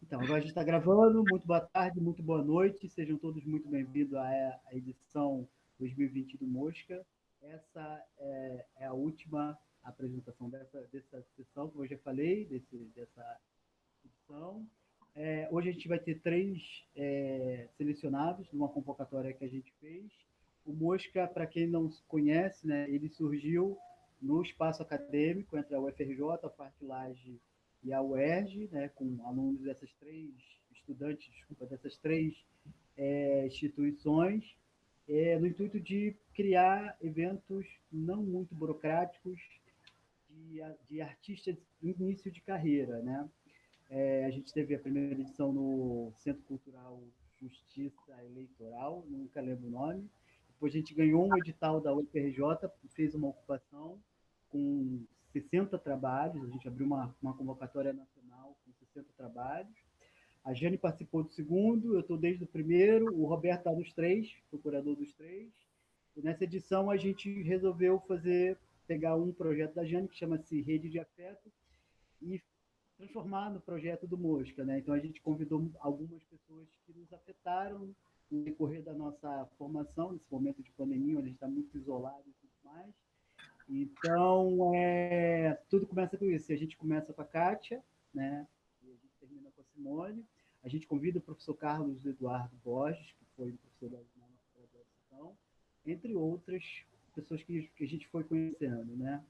Então, agora a gente está gravando. Muito boa tarde, muito boa noite. Sejam todos muito bem-vindos à edição 2020 do Mosca. Essa é a última apresentação dessa sessão, como eu já falei, dessa edição. Hoje a gente vai ter 3 selecionados numa convocatória que a gente fez. O Mosca, para quem não conhece, né, ele surgiu no espaço acadêmico entre a UFRJ, a Fartlage e a UERJ, né, com alunos dessas 3 estudantes, dessas 3 instituições, no intuito de criar eventos não muito burocráticos de artistas de início de carreira, né? A gente teve a primeira edição no Centro Cultural Justiça Eleitoral, nunca lembro o nome. Depois a gente ganhou um edital da UFRJ, fez uma ocupação com 60 trabalhos, a gente abriu uma convocatória nacional com 60 trabalhos. A Jane participou do segundo, eu estou desde o primeiro, o Roberto está nos 3, procurador dos 3. E nessa edição a gente resolveu pegar um projeto da Jane, que chama-se Rede de Afeto, e transformar no projeto do Mosca, né? Então a gente convidou algumas pessoas que nos afetaram no decorrer da nossa formação, nesse momento de pandemia, onde a gente está muito isolado e tudo mais. Então, tudo começa com isso. A gente começa com a Kátia, né? E a gente termina com a Simone. A gente convida o professor Carlos Eduardo Borges, que foi o professor da nossa graduação, entre outras pessoas que a gente foi conhecendo, né?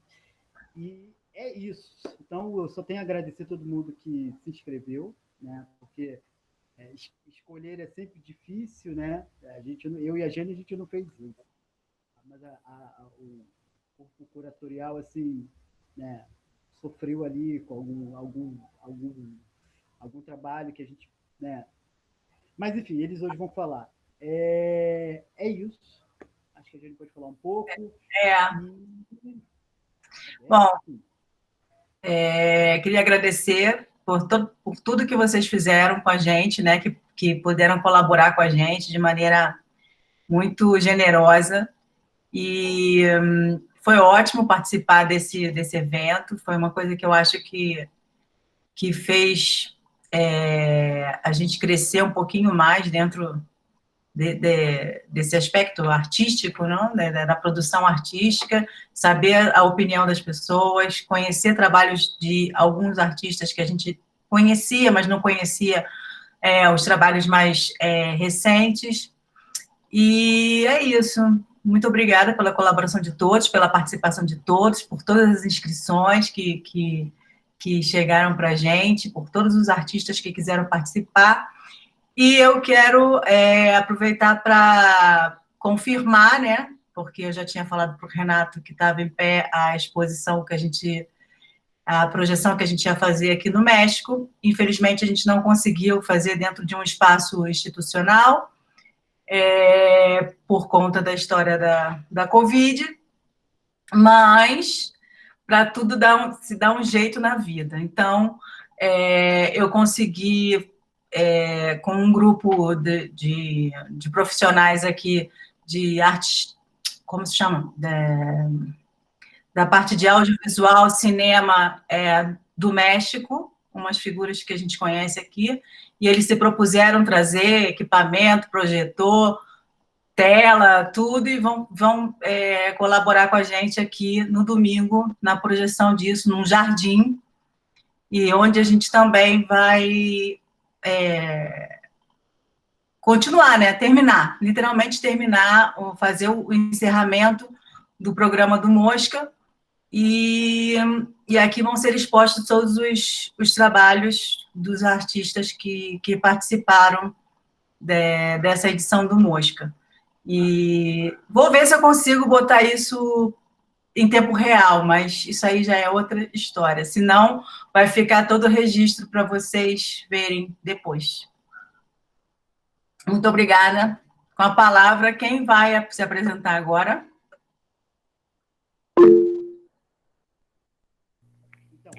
E é isso. Então, eu só tenho a agradecer a todo mundo que se inscreveu, né? Porque escolher é sempre difícil, né? Eu e a Jane, a gente não fez isso. Mas o corpo curatorial, assim, né, sofreu ali com algum trabalho que a gente, né? Mas, enfim, eles hoje vão falar. É isso. Acho que a gente pode falar um pouco. Bom, queria agradecer por tudo que vocês fizeram com a gente, né, que puderam colaborar com a gente de maneira muito generosa, e foi ótimo participar desse evento. Foi uma coisa que eu acho que fez a gente crescer um pouquinho mais dentro desse aspecto artístico, não? Da produção artística, saber a opinião das pessoas, conhecer trabalhos de alguns artistas que a gente conhecia, mas não conhecia os trabalhos mais recentes. E é isso. Muito obrigada pela colaboração de todos, pela participação de todos, por todas as inscrições que chegaram para a gente, por todos os artistas que quiseram participar. E eu quero aproveitar para confirmar, né, porque eu já tinha falado para o Renato que estava em pé a exposição a projeção que a gente ia fazer aqui no México. Infelizmente, a gente não conseguiu fazer dentro de um espaço institucional, por conta da história da Covid, mas para tudo se dar um jeito na vida. Então, eu consegui, com um grupo de profissionais aqui de artes, como se chama? Da parte de audiovisual, cinema do México, umas figuras que a gente conhece aqui, e eles se propuseram trazer equipamento, projetor, tela, tudo, e vão colaborar com a gente aqui no domingo, na projeção disso, num jardim, e onde a gente também vai continuar, né, literalmente terminar, fazer o encerramento do programa do Mosca, e aqui vão ser expostos todos os trabalhos dos artistas que participaram dessa edição do Mosca. E vou ver se eu consigo botar isso em tempo real, mas isso aí já é outra história. Senão, vai ficar todo o registro para vocês verem depois. Muito obrigada. Com a palavra, quem vai se apresentar agora?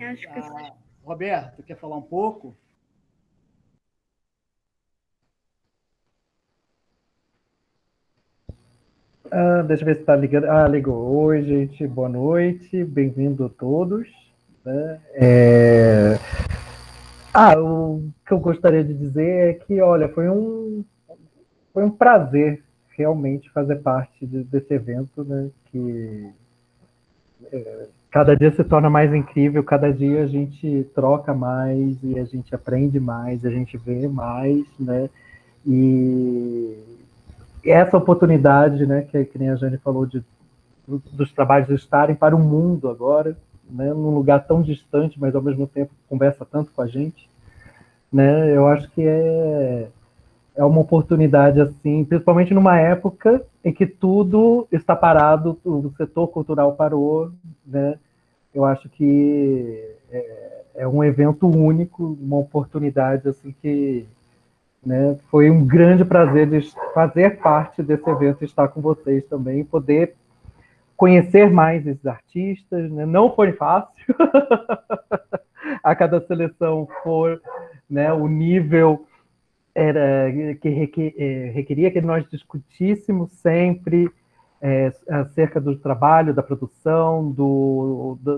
Então, Roberto, quer falar um pouco? Deixa eu ver se está ligando. Ligou. Oi, gente, boa noite, bem-vindo a todos. Né? O que eu gostaria de dizer é que, olha, foi um prazer realmente fazer parte desse evento, né? Que cada dia se torna mais incrível, cada dia a gente troca mais e a gente aprende mais, a gente vê mais, né? E essa oportunidade, né, que nem a Jane falou, dos trabalhos estarem para o mundo agora, né, num lugar tão distante, mas ao mesmo tempo conversa tanto com a gente, né? Eu acho que é uma oportunidade assim, principalmente numa época em que tudo está parado, o setor cultural parou, né? Eu acho que é um evento único, uma oportunidade assim que, né, foi um grande prazer de fazer parte desse evento, estar com vocês também, poder conhecer mais esses artistas, né? Não foi fácil, a cada seleção for, né, o nível era que requeria que nós discutíssemos sempre acerca do trabalho, da produção,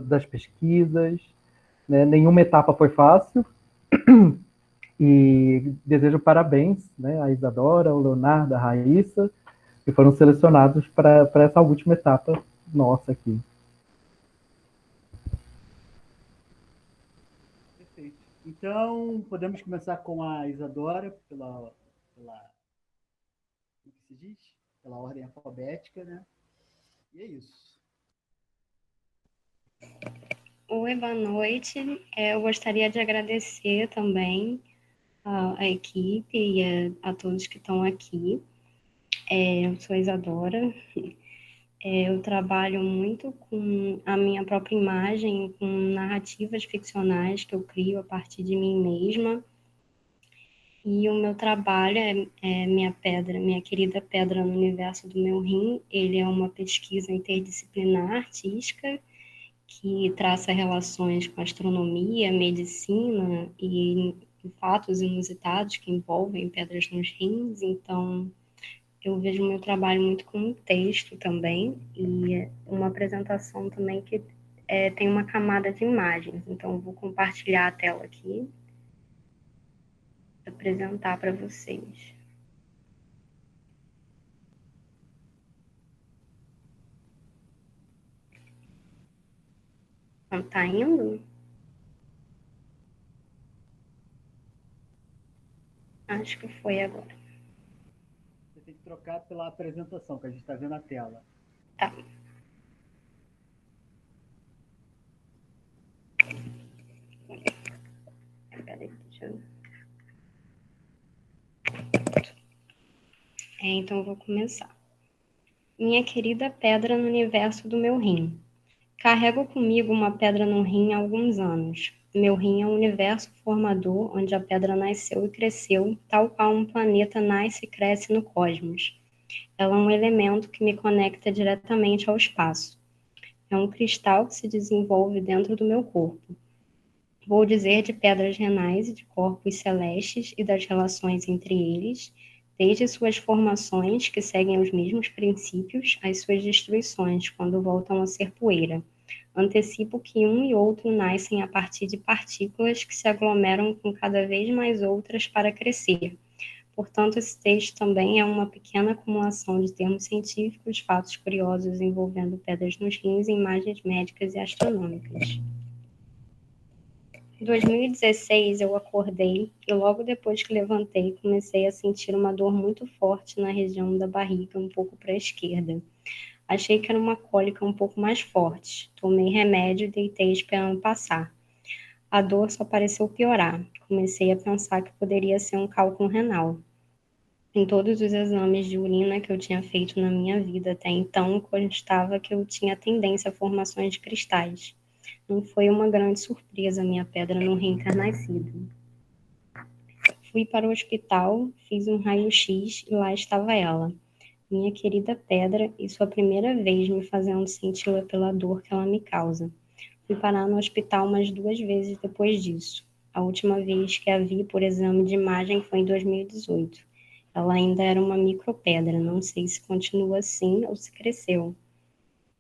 das pesquisas, né? Nenhuma etapa foi fácil e desejo parabéns, né, à Isadora, ao Leonardo, à Raíssa, que foram selecionados para essa última etapa nossa aqui. Perfeito. Então, podemos começar com a Isadora, como que se diz? Pela ordem alfabética, né? E é isso. Oi, boa noite. Eu gostaria de agradecer também a equipe e a todos que estão aqui. Eu sou a Isadora. Eu trabalho muito com a minha própria imagem, com narrativas ficcionais que eu crio a partir de mim mesma. E o meu trabalho é minha querida pedra no universo do meu rim. Ele é uma pesquisa interdisciplinar artística que traça relações com astronomia, medicina e fatos inusitados que envolvem pedras nos rins. Então, eu vejo meu trabalho muito como um texto também e uma apresentação também que tem uma camada de imagens. Então, eu vou compartilhar a tela aqui para apresentar para vocês. Não está indo? Acho que foi agora. Você tem que trocar pela apresentação, que a gente está vendo a tela. Tá. Peraí, deixa eu... Então, eu vou começar. Minha querida pedra no universo do meu rim. Carrego comigo uma pedra no rim há alguns anos. Meu rim é um universo formador onde a pedra nasceu e cresceu, tal qual um planeta nasce e cresce no cosmos. Ela é um elemento que me conecta diretamente ao espaço. É um cristal que se desenvolve dentro do meu corpo. Vou dizer de pedras renais e de corpos celestes e das relações entre eles, desde suas formações, que seguem os mesmos princípios, às suas destruições, quando voltam a ser poeira. Antecipo que um e outro nascem a partir de partículas que se aglomeram com cada vez mais outras para crescer. Portanto, esse texto também é uma pequena acumulação de termos científicos, fatos curiosos envolvendo pedras nos rins, imagens médicas e astronômicas. Em 2016, eu acordei e logo depois que levantei, comecei a sentir uma dor muito forte na região da barriga, um pouco para a esquerda. Achei que era uma cólica um pouco mais forte. Tomei remédio e deitei esperando passar. A dor só pareceu piorar. Comecei a pensar que poderia ser um cálculo renal. Em todos os exames de urina que eu tinha feito na minha vida até então, constava que eu tinha tendência a formações de cristais. Não foi uma grande surpresa minha pedra no rim ter nascido. Fui para o hospital, fiz um raio-x e lá estava ela, minha querida pedra, e sua primeira vez me fazendo senti-la pela dor que ela me causa. Fui parar no hospital umas 2 vezes depois disso. A última vez que a vi por exame de imagem foi em 2018. Ela ainda era uma micropedra, não sei se continua assim ou se cresceu.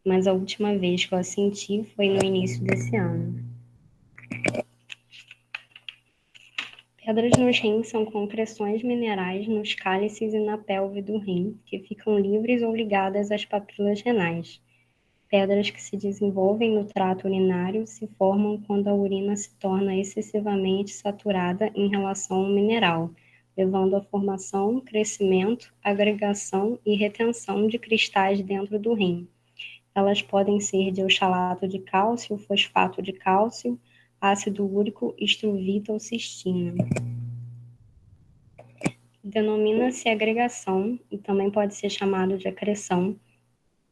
Mas a última vez que eu a senti foi no início desse ano. Pedras nos rins são concreções minerais nos cálices e na pelve do rim, que ficam livres ou ligadas às papilas renais. Pedras que se desenvolvem no trato urinário se formam quando a urina se torna excessivamente saturada em relação ao mineral, levando à formação, crescimento, agregação e retenção de cristais dentro do rim. Elas podem ser de oxalato de cálcio, fosfato de cálcio, ácido úrico, estruvita ou cistina. Denomina-se agregação e também pode ser chamado de acreção,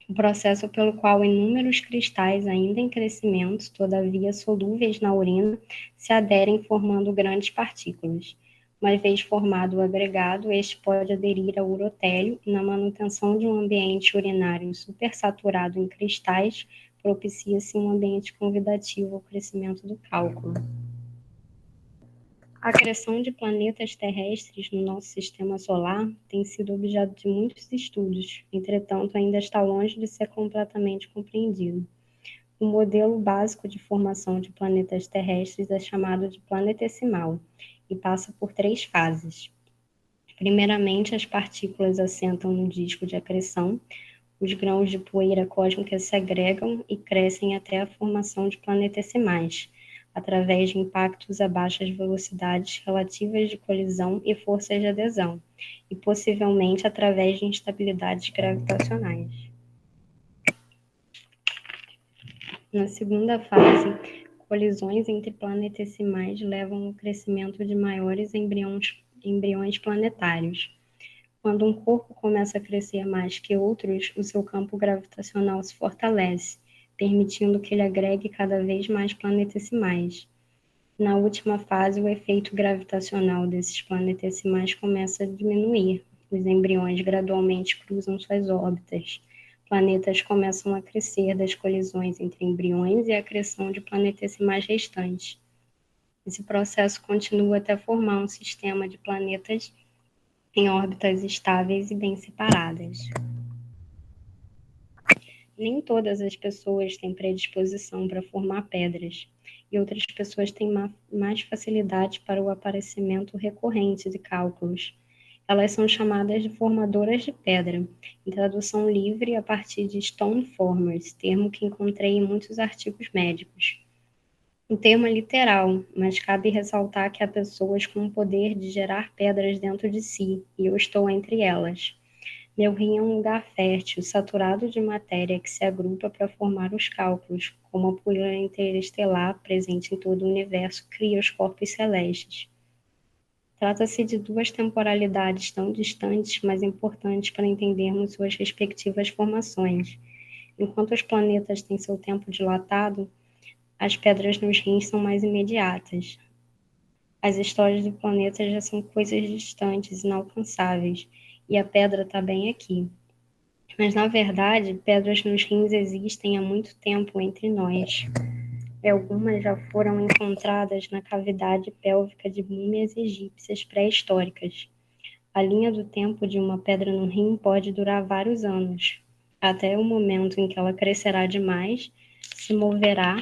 o processo pelo qual inúmeros cristais ainda em crescimento, todavia solúveis na urina, se aderem formando grandes partículas. Uma vez formado o agregado, este pode aderir ao urotélio e na manutenção de um ambiente urinário supersaturado em cristais, propicia-se um ambiente convidativo ao crescimento do cálculo. A acreção de planetas terrestres no nosso sistema solar tem sido objeto de muitos estudos, entretanto, ainda está longe de ser completamente compreendido. O modelo básico de formação de planetas terrestres é chamado de planetesimal e passa por 3 fases. Primeiramente, as partículas assentam no disco de acreção, os grãos de poeira cósmica se agregam e crescem até a formação de planetesimais, através de impactos a baixas velocidades relativas de colisão e forças de adesão, e possivelmente através de instabilidades gravitacionais. Na segunda fase, colisões entre planetesimais levam ao crescimento de maiores embriões planetários. Quando um corpo começa a crescer mais que outros, o seu campo gravitacional se fortalece, permitindo que ele agregue cada vez mais planetesimais. Na última fase, o efeito gravitacional desses planetesimais começa a diminuir. Os embriões gradualmente cruzam suas órbitas. Planetas começam a crescer das colisões entre embriões e a acreção de planetesimais restantes. Esse processo continua até formar um sistema de planetas em órbitas estáveis e bem separadas. Nem todas as pessoas têm predisposição para formar pedras, e outras pessoas têm mais facilidade para o aparecimento recorrente de cálculos. Elas são chamadas de formadoras de pedra, em tradução livre a partir de stone formers, termo que encontrei em muitos artigos médicos. Um termo é literal, mas cabe ressaltar que há pessoas com o poder de gerar pedras dentro de si, e eu estou entre elas. Meu rim é um lugar fértil, saturado de matéria que se agrupa para formar os cálculos, como a poeira interestelar presente em todo o universo cria os corpos celestes. Trata-se de 2 temporalidades tão distantes, mas importantes para entendermos suas respectivas formações. Enquanto os planetas têm seu tempo dilatado, as pedras nos rins são mais imediatas. As histórias do planeta já são coisas distantes, inalcançáveis, e a pedra está bem aqui. Mas, na verdade, pedras nos rins existem há muito tempo entre nós. E algumas já foram encontradas na cavidade pélvica de múmias egípcias pré-históricas. A linha do tempo de uma pedra no rim pode durar vários anos, até o momento em que ela crescerá demais, se moverá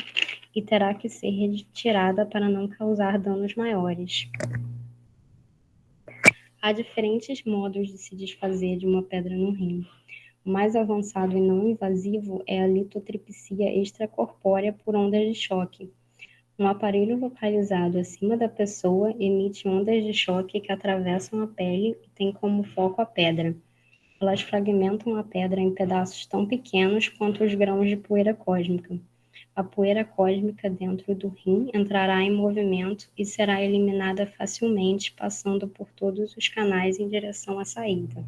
e terá que ser retirada para não causar danos maiores. Há diferentes modos de se desfazer de uma pedra no rim. O mais avançado e não invasivo é a litotripsia extracorpórea por ondas de choque. Um aparelho localizado acima da pessoa emite ondas de choque que atravessam a pele e tem como foco a pedra. Elas fragmentam a pedra em pedaços tão pequenos quanto os grãos de poeira cósmica. A poeira cósmica dentro do rim entrará em movimento e será eliminada facilmente, passando por todos os canais em direção à saída.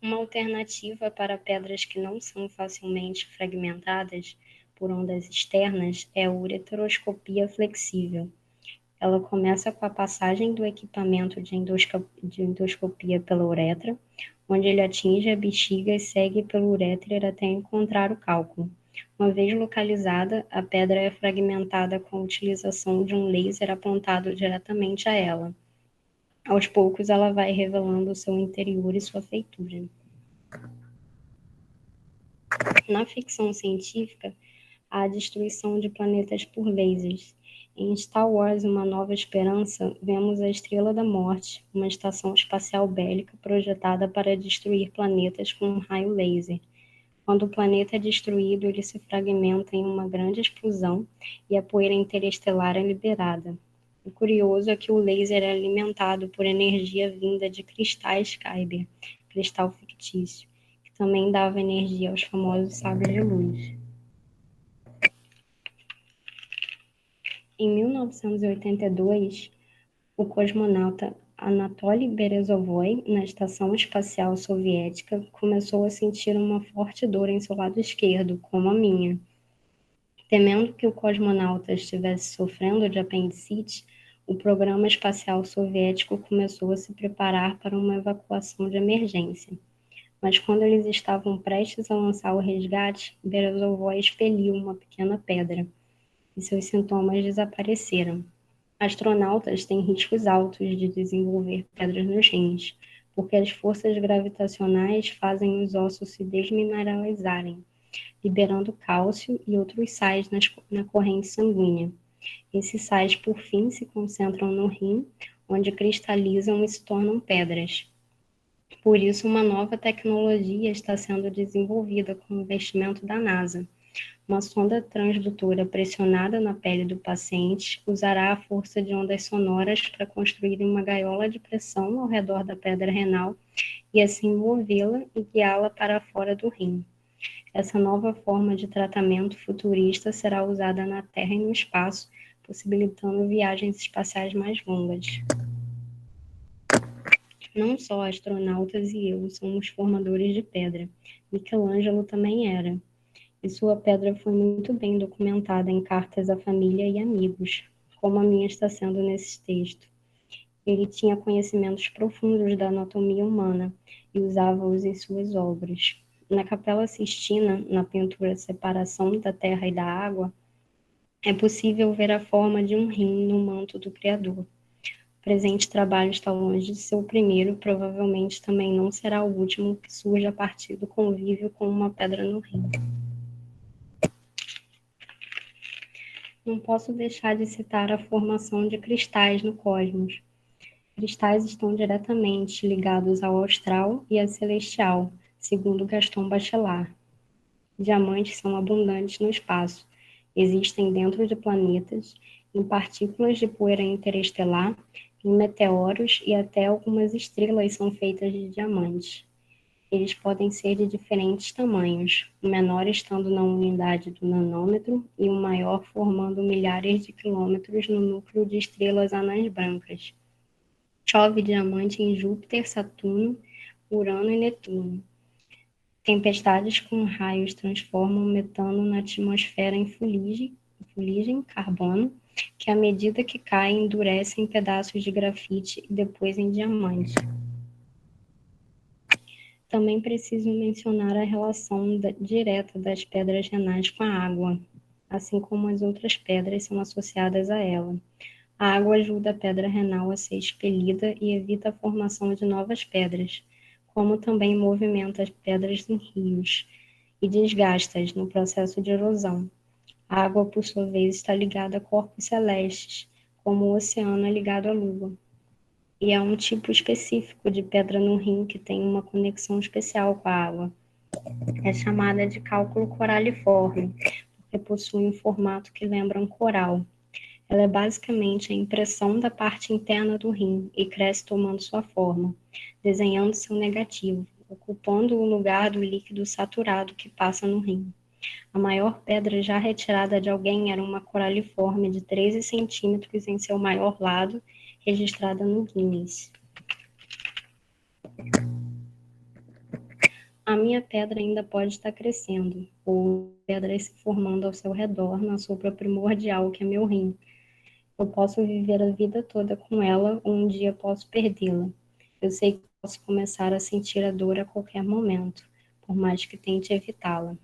Uma alternativa para pedras que não são facilmente fragmentadas por ondas externas é a ureteroscopia flexível. Ela começa com a passagem do equipamento de endoscopia pela uretra, onde ele atinge a bexiga e segue pelo uréter até encontrar o cálculo. Uma vez localizada, a pedra é fragmentada com a utilização de um laser apontado diretamente a ela. Aos poucos, ela vai revelando o seu interior e sua feitura. Na ficção científica, há a destruição de planetas por lasers. Em Star Wars, Uma Nova Esperança, vemos a Estrela da Morte, uma estação espacial bélica projetada para destruir planetas com um raio laser. Quando o planeta é destruído, ele se fragmenta em uma grande explosão e a poeira interestelar é liberada. O curioso é que o laser é alimentado por energia vinda de cristais Kyber, cristal fictício, que também dava energia aos famosos sabres de luz. Em 1982, o cosmonauta Anatoly Berezovoi, na Estação Espacial Soviética, começou a sentir uma forte dor em seu lado esquerdo, como a minha. Temendo que o cosmonauta estivesse sofrendo de apendicite, o programa espacial soviético começou a se preparar para uma evacuação de emergência. Mas quando eles estavam prestes a lançar o resgate, Berezovoi expeliu uma pequena pedra e seus sintomas desapareceram. Astronautas têm riscos altos de desenvolver pedras nos rins, porque as forças gravitacionais fazem os ossos se desmineralizarem, liberando cálcio e outros sais na corrente sanguínea. Esses sais, por fim, se concentram no rim, onde cristalizam e se tornam pedras. Por isso, uma nova tecnologia está sendo desenvolvida com o investimento da NASA. Uma sonda transdutora pressionada na pele do paciente usará a força de ondas sonoras para construir uma gaiola de pressão ao redor da pedra renal e assim movê-la e guiá-la para fora do rim. Essa nova forma de tratamento futurista será usada na Terra e no espaço, possibilitando viagens espaciais mais longas. Não só astronautas e eu somos formadores de pedra. Michelangelo também era. E sua pedra foi muito bem documentada em cartas à família e amigos, como a minha está sendo nesse texto. Ele tinha conhecimentos profundos da anatomia humana e usava-os em suas obras. Na Capela Sistina, na pintura Separação da Terra e da Água, é possível ver a forma de um rim no manto do Criador. O presente trabalho está longe de ser o primeiro, provavelmente também não será o último que surge a partir do convívio com uma pedra no rim. Não posso deixar de citar a formação de cristais no cosmos. Cristais estão diretamente ligados ao astral e ao celestial, segundo Gaston Bachelard. Diamantes são abundantes no espaço. Existem dentro de planetas, em partículas de poeira interestelar, em meteoros e até algumas estrelas são feitas de diamantes. Eles podem ser de diferentes tamanhos, o menor estando na unidade do nanômetro e o maior formando milhares de quilômetros no núcleo de estrelas anãs brancas. Chove diamante em Júpiter, Saturno, Urano e Netuno. Tempestades com raios transformam metano na atmosfera em fuligem, carbono, que à medida que cai endurece em pedaços de grafite e depois em diamante. Também preciso mencionar a relação direta das pedras renais com a água, assim como as outras pedras são associadas a ela. A água ajuda a pedra renal a ser expelida e evita a formação de novas pedras, como também movimenta as pedras em rios e desgasta-as no processo de erosão. A água, por sua vez, está ligada a corpos celestes, como o oceano é ligado à Lua. E é um tipo específico de pedra no rim que tem uma conexão especial com a água. É chamada de cálculo coraliforme, porque possui um formato que lembra um coral. Ela é basicamente a impressão da parte interna do rim e cresce tomando sua forma, desenhando seu negativo, ocupando o lugar do líquido saturado que passa no rim. A maior pedra já retirada de alguém era uma coraliforme de 13 centímetros em seu maior lado, registrada no Guinness. A minha pedra ainda pode estar crescendo, ou pedras se formando ao seu redor na sopa primordial que é meu rim. Eu posso viver a vida toda com ela, ou um dia posso perdê-la. Eu sei que posso começar a sentir a dor a qualquer momento, por mais que tente evitá-la.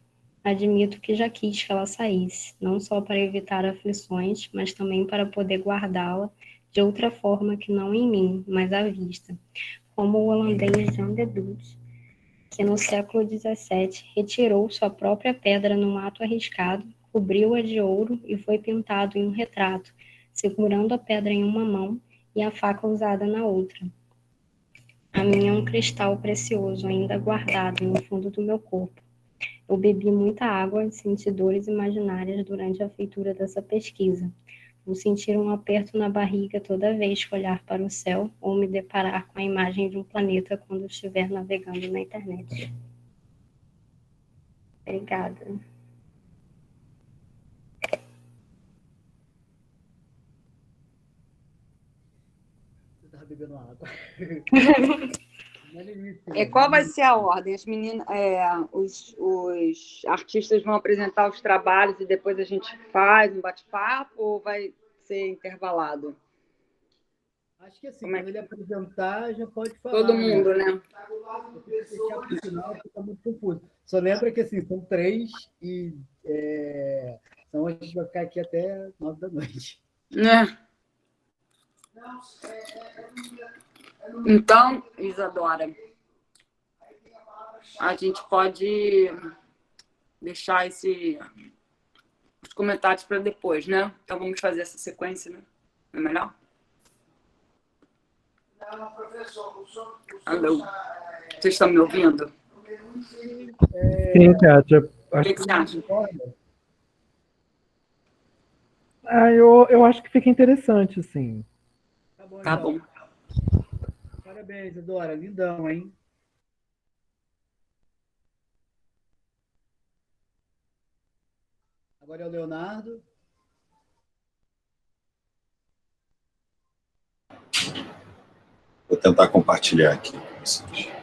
Admito que já quis que ela saísse, não só para evitar aflições, mas também para poder guardá-la de outra forma que não em mim, mas à vista, como o holandês Jan de Doet, que no século XVII retirou sua própria pedra num ato arriscado, cobriu-a de ouro e foi pintado em um retrato, segurando a pedra em uma mão e a faca usada na outra. A minha é um cristal precioso, ainda guardado no fundo do meu corpo. Eu bebi muita água e senti dores imaginárias durante a feitura dessa pesquisa. Vou sentir um aperto na barriga toda vez que olhar para o céu ou me deparar com a imagem de um planeta quando estiver navegando na internet. Obrigada. Você estava bebendo água. Qual vai ser a ordem? As meninas, os artistas vão apresentar os trabalhos e depois a gente faz um bate-papo ou vai ser intervalado? Acho que assim, quando ele apresentar, já pode falar. Todo mundo, né? Porque deixar para o final fica muito confuso. Só lembra que assim, são 3 e então a gente vai ficar aqui até 9 da noite. Então, Isadora, a gente pode deixar os comentários para depois, né? Então vamos fazer essa sequência, né? Não é melhor? Alô? Vocês estão me ouvindo? Sim, Kátia. O que você acha? Eu acho que fica interessante, sim. Tá bom. Parabéns, Isadora. Lindão, hein? Agora é o Leonardo. Vou tentar compartilhar aqui com vocês.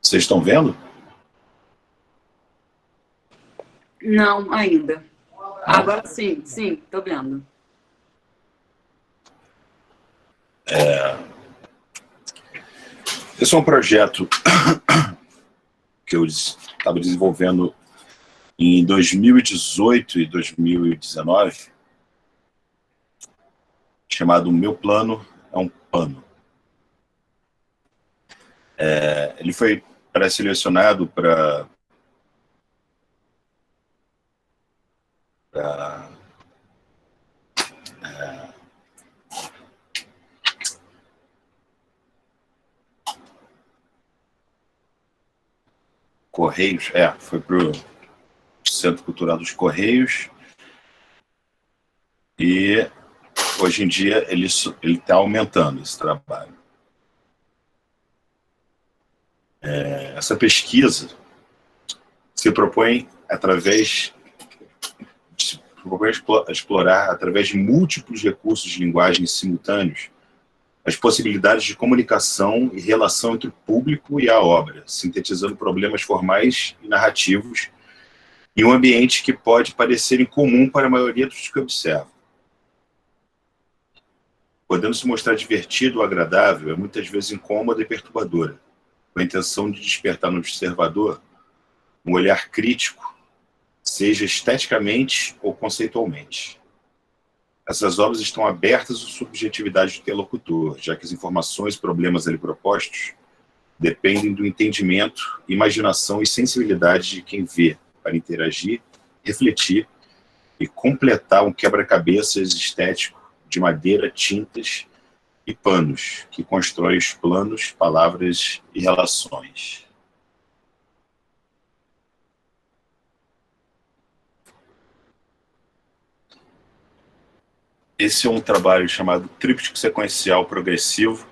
Vocês estão vendo? Não, ainda. Agora sim, estou vendo. Esse é um projeto que eu estava desenvolvendo em 2018 e 2019, chamado Meu Plano é um Pano. Ele foi pré-selecionado para Correios, foi para o Centro Cultural dos Correios, e hoje em dia ele está aumentando esse trabalho. Essa pesquisa se propõe explorar, através de múltiplos recursos de linguagem simultâneos, as possibilidades de comunicação e relação entre o público e a obra, sintetizando problemas formais e narrativos em um ambiente que pode parecer incomum para a maioria dos que observam. Podendo se mostrar divertido ou agradável, é muitas vezes incômoda e perturbadora, com a intenção de despertar no observador um olhar crítico, seja esteticamente ou conceitualmente. Essas obras estão abertas à subjetividade do interlocutor, já que as informações e problemas ali propostos dependem do entendimento, imaginação e sensibilidade de quem vê, para interagir, refletir e completar um quebra-cabeças estético de madeira, tintas e panos, que constrói os planos, palavras e relações. Esse é um trabalho chamado Tríptico Sequencial Progressivo,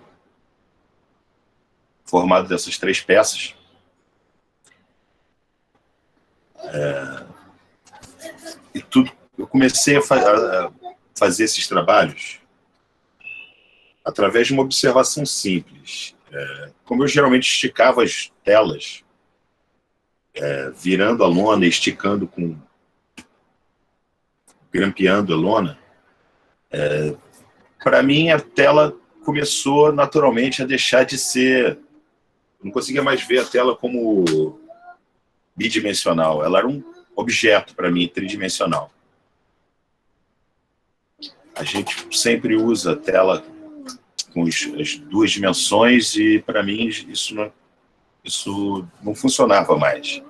formado dessas 3 peças. E tudo, eu comecei a fazer esses trabalhos através de uma observação simples. Como eu geralmente esticava as telas, virando a lona, esticando grampeando a lona, para mim a tela começou naturalmente a deixar de ser... Não conseguia mais ver a tela como bidimensional. Ela era um objeto para mim, tridimensional. A gente sempre usa a tela com as 2 dimensões e, para mim, isso não funcionava mais.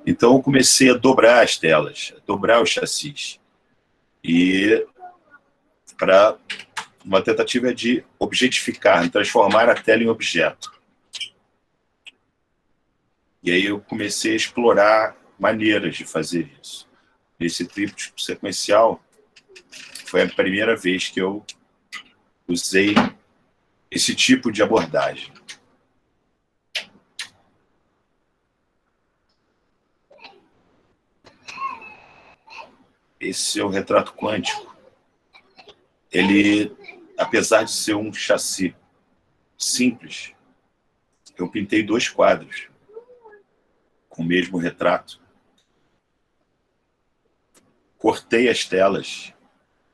Então, eu comecei a dobrar as telas, a dobrar os chassis. E para uma tentativa de objetificar, transformar a tela em objeto. E aí eu comecei a explorar maneiras de fazer isso. Esse tríptico sequencial foi a primeira vez que eu usei esse tipo de abordagem. Esse é o retrato quântico. Ele, apesar de ser um chassi simples, eu pintei 2 quadros com o mesmo retrato. Cortei as telas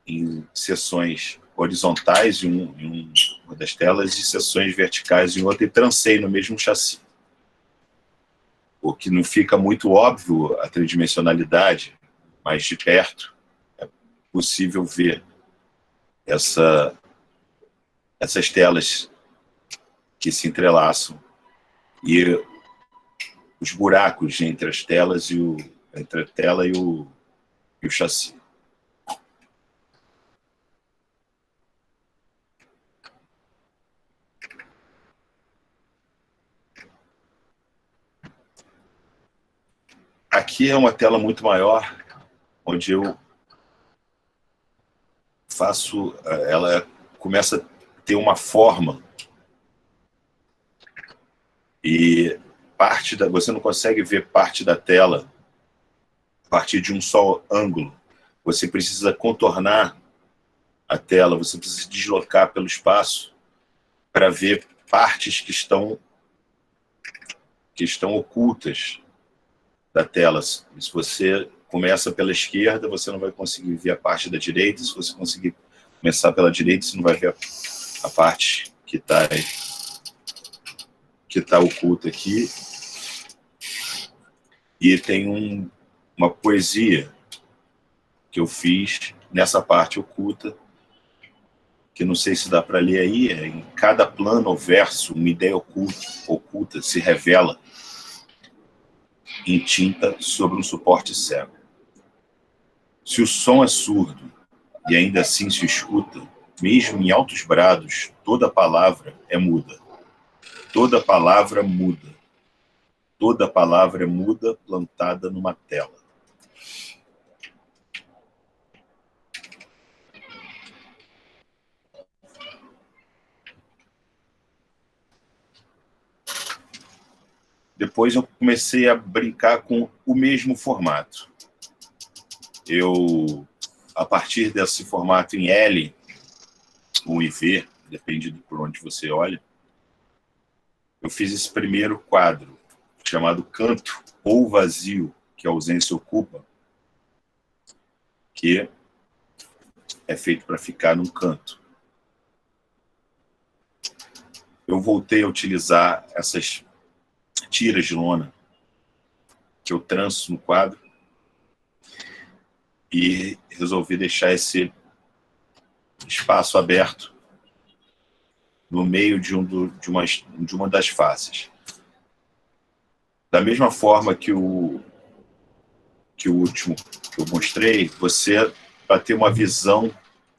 em seções horizontais em uma das telas e seções verticais em outra, e trancei no mesmo chassi. O que não fica muito óbvio a tridimensionalidade, mas de perto é possível ver essas telas que se entrelaçam e os buracos entre as telas entre a tela e o chassi. Aqui é uma tela muito maior, onde eu faço, ela começa a ter uma forma e você não consegue ver parte da tela a partir de um só ângulo. Você precisa contornar a tela, você precisa deslocar pelo espaço para ver partes que estão ocultas da tela. Se você começa pela esquerda, você não vai conseguir ver a parte da direita. Se você conseguir começar pela direita, você não vai ver a parte que está oculta aqui. E tem uma poesia que eu fiz nessa parte oculta, que não sei se dá para ler aí. Em cada plano ou verso, uma ideia oculta se revela em tinta sobre um suporte cego. Se o som é surdo e ainda assim se escuta, mesmo em altos brados, toda palavra é muda. Toda palavra muda. Toda palavra é muda plantada numa tela. Depois eu comecei a brincar com o mesmo formato. A partir desse formato em L ou em V, depende por onde você olha, eu fiz esse primeiro quadro, chamado Canto ou Vazio, que a ausência ocupa, que é feito para ficar num canto. Eu voltei a utilizar essas tiras de lona que eu tranço no quadro e resolvi deixar esse espaço aberto no meio de uma das faces. Da mesma forma que o último que eu mostrei, para ter uma visão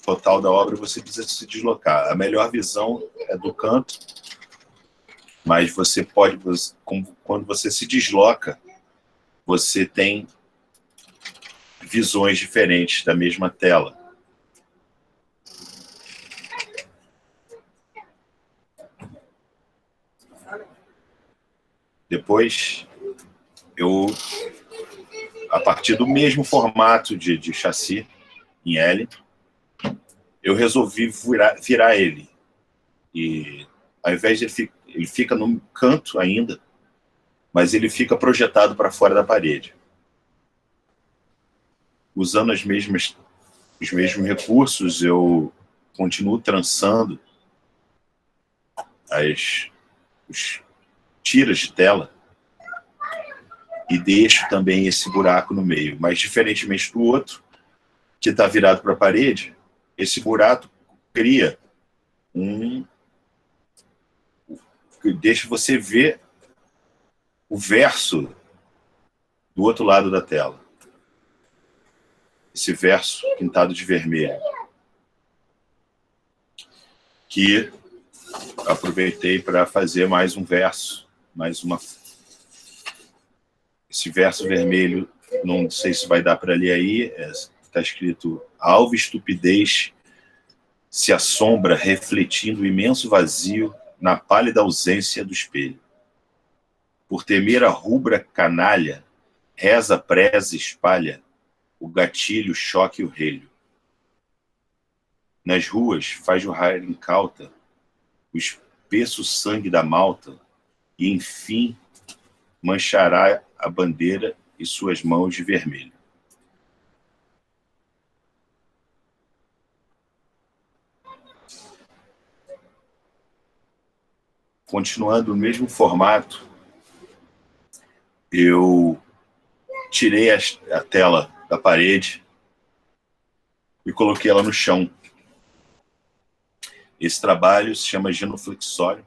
total da obra, você precisa se deslocar. A melhor visão é do canto, mas você pode, quando você se desloca, você tem visões diferentes da mesma tela. Depois, a partir do mesmo formato de chassi, em L, eu resolvi virar ele. E ao invés de ele fica no canto ainda, mas ele fica projetado para fora da parede. Usando os mesmos recursos, eu continuo trançando os tiras de tela e deixo também esse buraco no meio. Mas, diferentemente do outro, que está virado para a parede, esse buraco cria deixa você ver o verso do outro lado da tela. Esse verso pintado de vermelho. Que aproveitei para fazer mais um verso, esse verso vermelho, não sei se vai dar para ler aí, está escrito: alva estupidez se assombra refletindo o imenso vazio na pálida ausência do espelho. Por temer a rubra canalha, reza, preza, espalha o gatilho, o choque e o relho. Nas ruas faz jorrar incauta o espesso sangue da malta e, enfim, manchará a bandeira e suas mãos de vermelho. Continuando no mesmo formato, eu tirei a tela da parede e coloquei ela no chão. Esse trabalho se chama genuflexório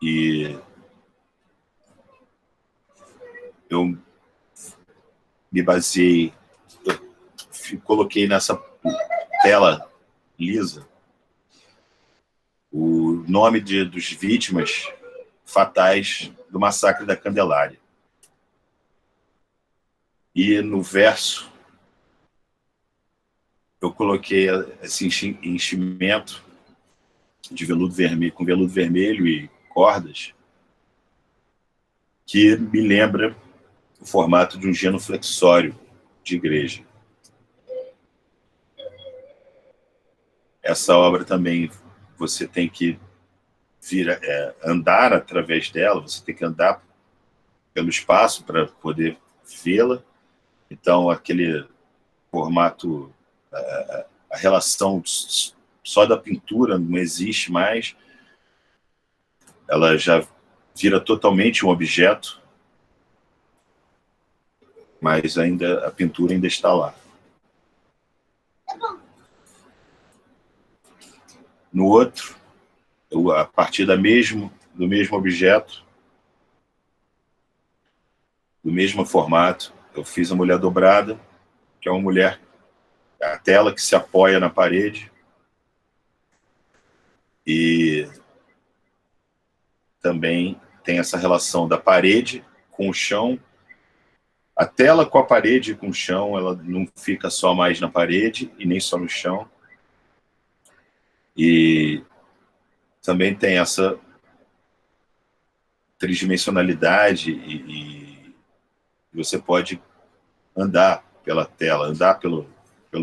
e eu me baseei, coloquei nessa tela lisa o nome dos vítimas fatais do massacre da Candelária. E no verso eu coloquei esse enchimento de veludo vermelho, com veludo vermelho e cordas, que me lembra o formato de um genuflexório de igreja. Essa obra também você tem que andar através dela, você tem que andar pelo espaço para poder vê-la. Então, aquele formato, a relação só da pintura não existe mais. Ela já vira totalmente um objeto, mas ainda a pintura ainda está lá. No outro, a partir do mesmo objeto, do mesmo formato, eu fiz a mulher dobrada, que é uma mulher, a tela que se apoia na parede, e também tem essa relação da parede com o chão. A tela com a parede e com o chão, ela não fica só mais na parede e nem só no chão. E também tem essa tridimensionalidade e você pode andar pela tela, andar pelo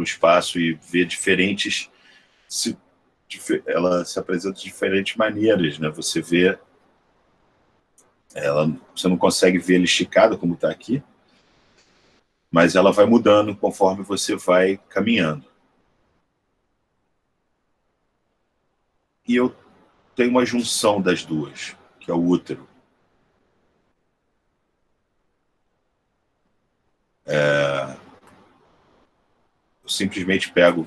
espaço e ver diferentes... Ela se apresenta de diferentes maneiras, né? Você vê... você não consegue ver ela esticada como está aqui, mas ela vai mudando conforme você vai caminhando. E eu tenho uma junção das duas, que é o útero. Eu simplesmente pego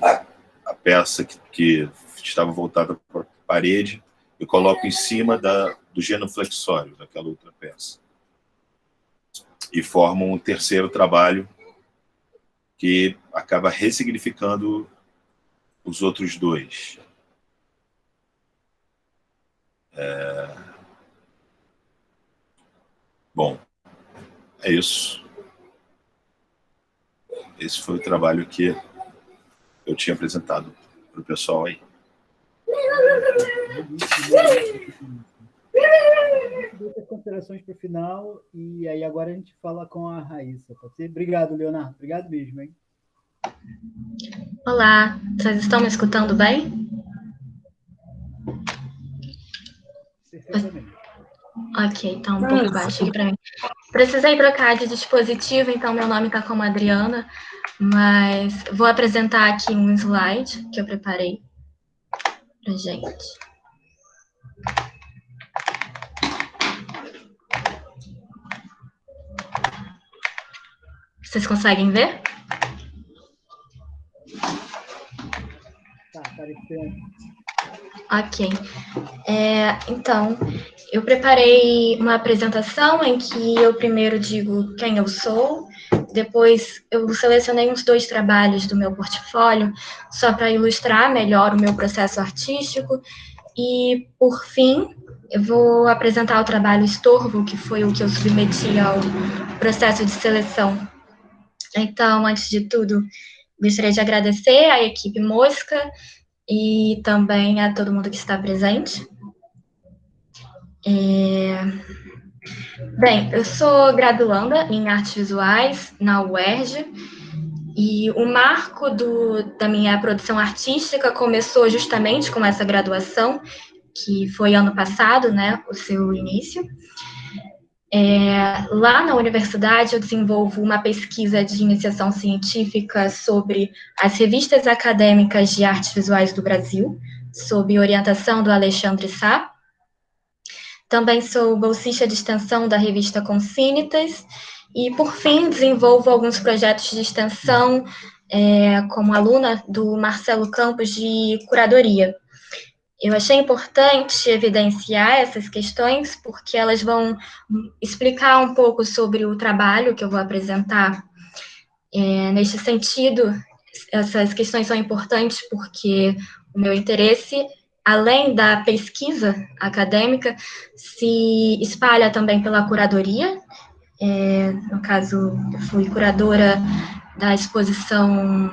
a peça que estava voltada para a parede e coloco em cima do genuflexório, daquela outra peça. E formo um terceiro trabalho que acaba ressignificando os outros dois. Bom, é isso. Esse foi o trabalho que eu tinha apresentado para o pessoal aí. Muitas considerações para o final, e aí agora a gente fala com a Raíssa. Pode ser? Obrigado, Leonardo. Obrigado mesmo, hein? Olá, vocês estão me escutando bem? Perfeitamente. Ok, tá um pouco baixo aqui para mim. Precisei trocar de dispositivo, então meu nome está como Adriana, mas vou apresentar aqui um slide que eu preparei para gente. Vocês conseguem ver? Tá, aparecendo. Ok. Então, eu preparei uma apresentação em que eu primeiro digo quem eu sou, depois eu selecionei uns 2 trabalhos do meu portfólio, só para ilustrar melhor o meu processo artístico, e, por fim, eu vou apresentar o trabalho Estorvo, que foi o que eu submeti ao processo de seleção. Então, antes de tudo, gostaria de agradecer à equipe Mosca e também a todo mundo que está presente. Bem, eu sou graduanda em artes visuais na UERJ, e o marco da minha produção artística começou justamente com essa graduação, que foi ano passado, né, o seu início. Lá na universidade eu desenvolvo uma pesquisa de iniciação científica sobre as revistas acadêmicas de artes visuais do Brasil, sob orientação do Alexandre Sá. Também sou bolsista de extensão da revista Consínitas e, por fim, desenvolvo alguns projetos de extensão como aluna do Marcelo Campos de curadoria. Eu achei importante evidenciar essas questões porque elas vão explicar um pouco sobre o trabalho que eu vou apresentar. Neste sentido, essas questões são importantes porque o meu interesse, além da pesquisa acadêmica, se espalha também pela curadoria. No caso, eu fui curadora da exposição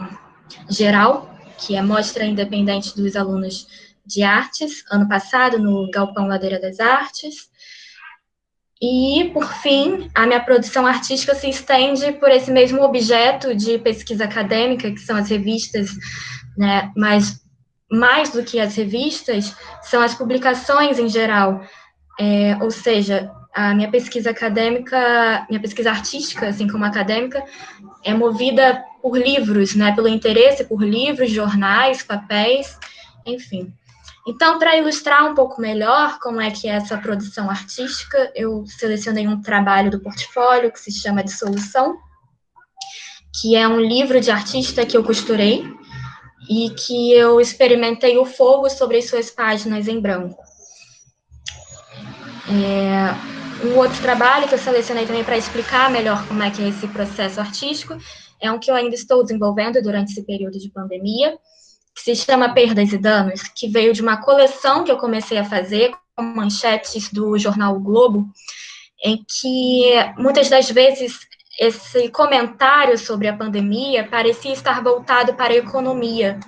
geral, que é Mostra Independente dos Alunos de Artes, ano passado, no Galpão Ladeira das Artes. E, por fim, a minha produção artística se estende por esse mesmo objeto de pesquisa acadêmica, que são as revistas, né, mas mais do que as revistas, são as publicações em geral. Ou seja, a minha pesquisa acadêmica, minha pesquisa artística, assim como acadêmica, é movida por livros, né, pelo interesse por livros, jornais, papéis, enfim. Então, para ilustrar um pouco melhor como é que é essa produção artística, eu selecionei um trabalho do portfólio que se chama Dissolução, que é um livro de artista que eu costurei e que eu experimentei o fogo sobre as suas páginas em branco. Um outro trabalho que eu selecionei também para explicar melhor como é que é esse processo artístico é um que eu ainda estou desenvolvendo durante esse período de pandemia, que se chama Perdas e Danos, que veio de uma coleção que eu comecei a fazer com manchetes do jornal o Globo, em que muitas das vezes esse comentário sobre a pandemia parecia estar voltado para a economia.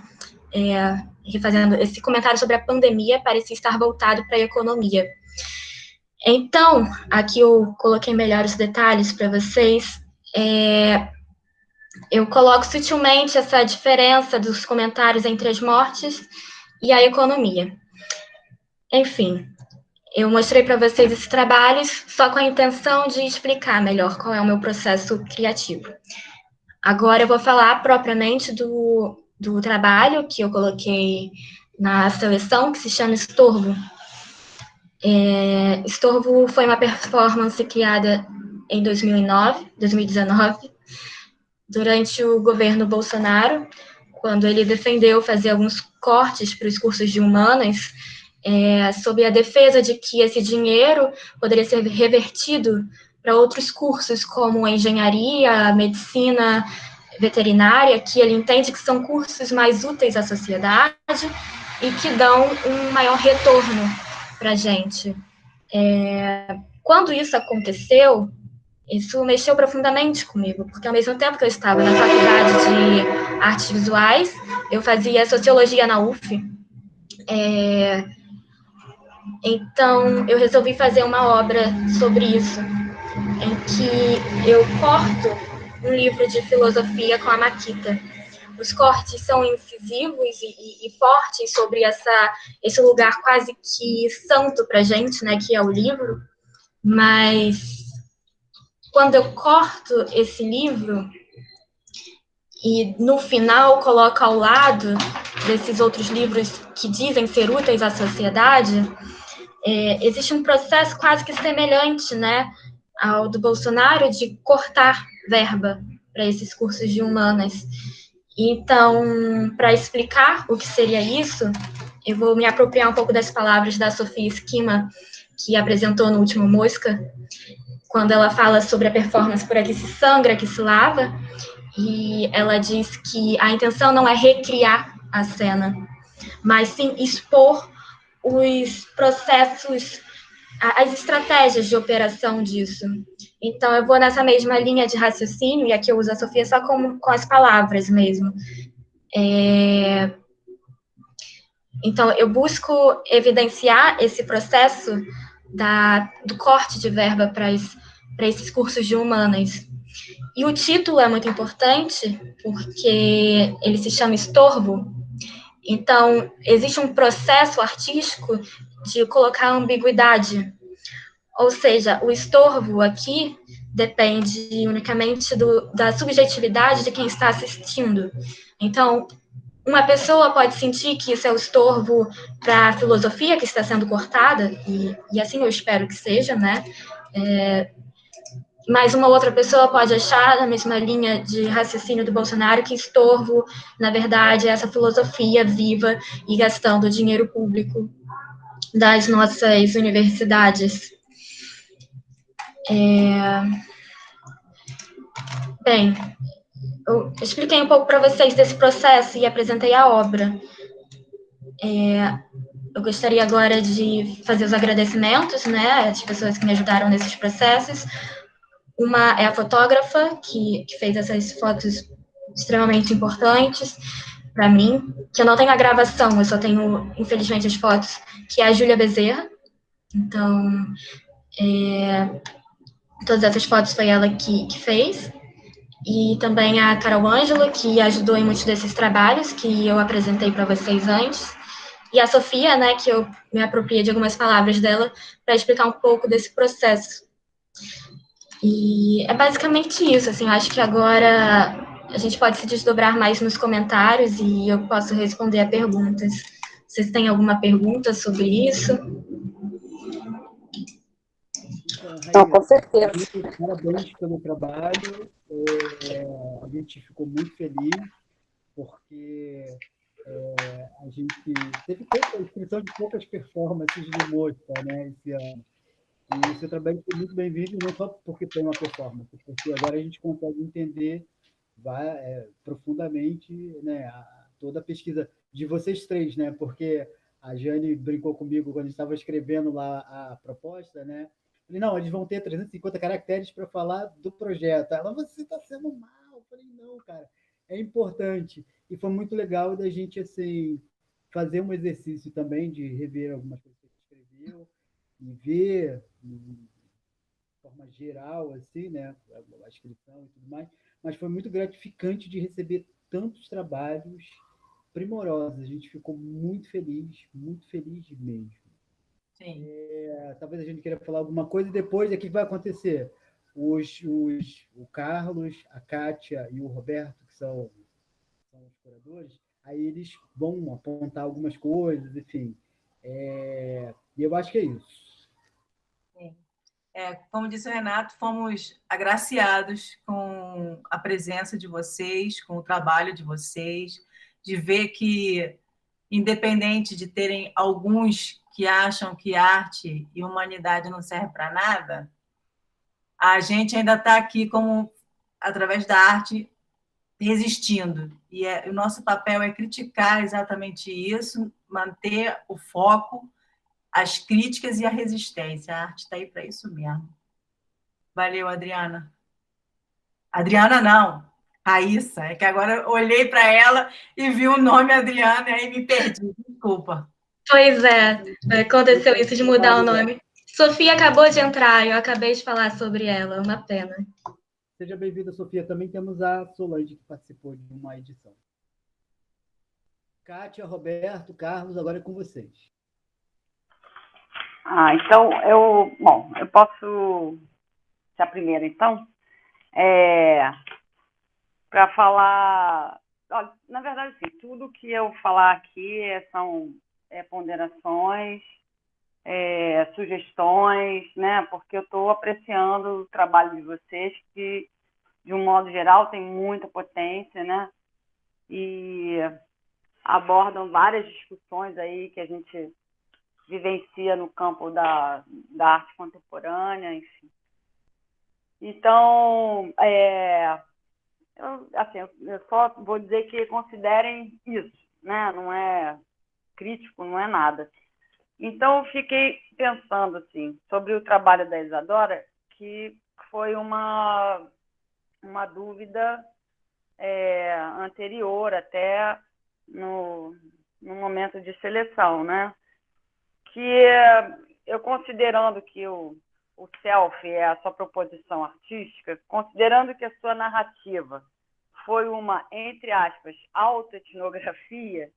Refazendo, esse comentário sobre a pandemia parecia estar voltado para a economia. Então, aqui eu coloquei melhores detalhes para vocês. Eu coloco sutilmente essa diferença dos comentários entre as mortes e a economia. Enfim, eu mostrei para vocês esses trabalhos só com a intenção de explicar melhor qual é o meu processo criativo. Agora eu vou falar propriamente do trabalho que eu coloquei na seleção, que se chama Estorvo. Estorvo foi uma performance criada em 2019, durante o governo Bolsonaro, quando ele defendeu fazer alguns cortes para os cursos de humanas, sob a defesa de que esse dinheiro poderia ser revertido para outros cursos, como engenharia, medicina, veterinária, que ele entende que são cursos mais úteis à sociedade e que dão um maior retorno para a gente. Quando isso aconteceu, isso mexeu profundamente comigo, porque ao mesmo tempo que eu estava na faculdade de artes visuais, eu fazia sociologia na UF. Então, eu resolvi fazer uma obra sobre isso, em que eu corto um livro de filosofia com a Makita. Os cortes são incisivos e fortes sobre esse lugar quase que santo para a gente, né, que é o livro. Mas quando eu corto esse livro e no final coloco ao lado desses outros livros que dizem ser úteis à sociedade, existe um processo quase que semelhante, né, ao do Bolsonaro de cortar verba para esses cursos de humanas. Então, para explicar o que seria isso, eu vou me apropriar um pouco das palavras da Sofia Esquima, que apresentou no último Mosca, quando ela fala sobre a performance Por Aqui Se Sangra, Aqui Se Lava, e ela diz que a intenção não é recriar a cena, mas sim expor os processos, as estratégias de operação disso. Então, eu vou nessa mesma linha de raciocínio, e aqui eu uso a Sofia só com as palavras mesmo. Então, eu busco evidenciar esse processo do corte de verba para esses cursos de humanas. E o título é muito importante, porque ele se chama Estorvo. Então, existe um processo artístico de colocar ambiguidade. Ou seja, o estorvo aqui depende unicamente da subjetividade de quem está assistindo. Então, uma pessoa pode sentir que isso é o estorvo para a filosofia que está sendo cortada, e assim eu espero que seja, né? Mas uma outra pessoa pode achar, na mesma linha de raciocínio do Bolsonaro, que estorvo, na verdade, é essa filosofia viva e gastando dinheiro público das nossas universidades. Bem, eu expliquei um pouco para vocês desse processo e apresentei a obra. Eu gostaria agora de fazer os agradecimentos, né, às pessoas que me ajudaram nesses processos. Uma é a fotógrafa, que fez essas fotos extremamente importantes para mim, que eu não tenho a gravação, eu só tenho, infelizmente, as fotos, que é a Júlia Bezerra. Então, todas essas fotos foi ela que fez. E também a Carol Ângelo, que ajudou em muitos desses trabalhos que eu apresentei para vocês antes. E a Sofia, né, que eu me apropriei de algumas palavras dela para explicar um pouco desse processo. E é basicamente isso, assim, eu acho que agora a gente pode se desdobrar mais nos comentários e eu posso responder a perguntas. Vocês têm alguma pergunta sobre isso? Então, com certeza. Parabéns pelo trabalho. A gente ficou muito feliz, porque a gente teve a inscrição de poucas performances no Mostra, né, esse ano. E o seu trabalho foi muito bem-vindo, não só porque tem uma performance, porque agora a gente consegue entender profundamente, né, toda a pesquisa de vocês três, né, porque a Jane brincou comigo quando estava escrevendo lá a proposta, né? Falei, não, eles vão ter 350 caracteres para falar do projeto. Ela, você está sendo mal. Eu falei, não, cara, é importante. E foi muito legal da gente, assim, fazer um exercício também de rever algumas coisas que você escreveu e ver de forma geral, assim, né, a inscrição e tudo mais. Mas foi muito gratificante de receber tantos trabalhos primorosos. A gente ficou muito feliz mesmo. Sim. Talvez a gente queira falar alguma coisa e depois o que vai acontecer? O Carlos, a Kátia e o Roberto, que são os curadores, aí eles vão apontar algumas coisas, enfim. E eu acho que é isso. Como disse o Renato, fomos agraciados com a presença de vocês, com o trabalho de vocês, de ver que, independente de terem alguns que acham que arte e humanidade não servem para nada, a gente ainda está aqui, como, através da arte, resistindo. E o nosso papel é criticar exatamente isso, manter o foco, as críticas e a resistência. A arte está aí para isso mesmo. Valeu, Adriana. Adriana, não. Raíssa. É que agora eu olhei para ela e vi o nome Adriana e aí me perdi. Desculpa. Pois é, aconteceu isso de mudar o nome. Sofia acabou de entrar, eu acabei de falar sobre ela, uma pena. Seja bem-vinda, Sofia. Também temos a Solange, que participou de uma edição. Kátia, Roberto, Carlos, agora é com vocês. Então, eu posso ser a primeira, então? Para falar... Olha, na verdade, sim, tudo que eu falar aqui são ponderações, sugestões, né? Porque eu estou apreciando o trabalho de vocês, que, de um modo geral, tem muita potência, né? E abordam várias discussões aí que a gente vivencia no campo da arte contemporânea, enfim. Então, eu só vou dizer que considerem isso, né? Não é crítico, não é nada. Então, eu fiquei pensando assim, sobre o trabalho da Isadora, que foi uma dúvida anterior até no momento de seleção, né? Que eu, considerando que o selfie é a sua proposição artística, considerando que a sua narrativa foi uma, entre aspas, autoetnografia,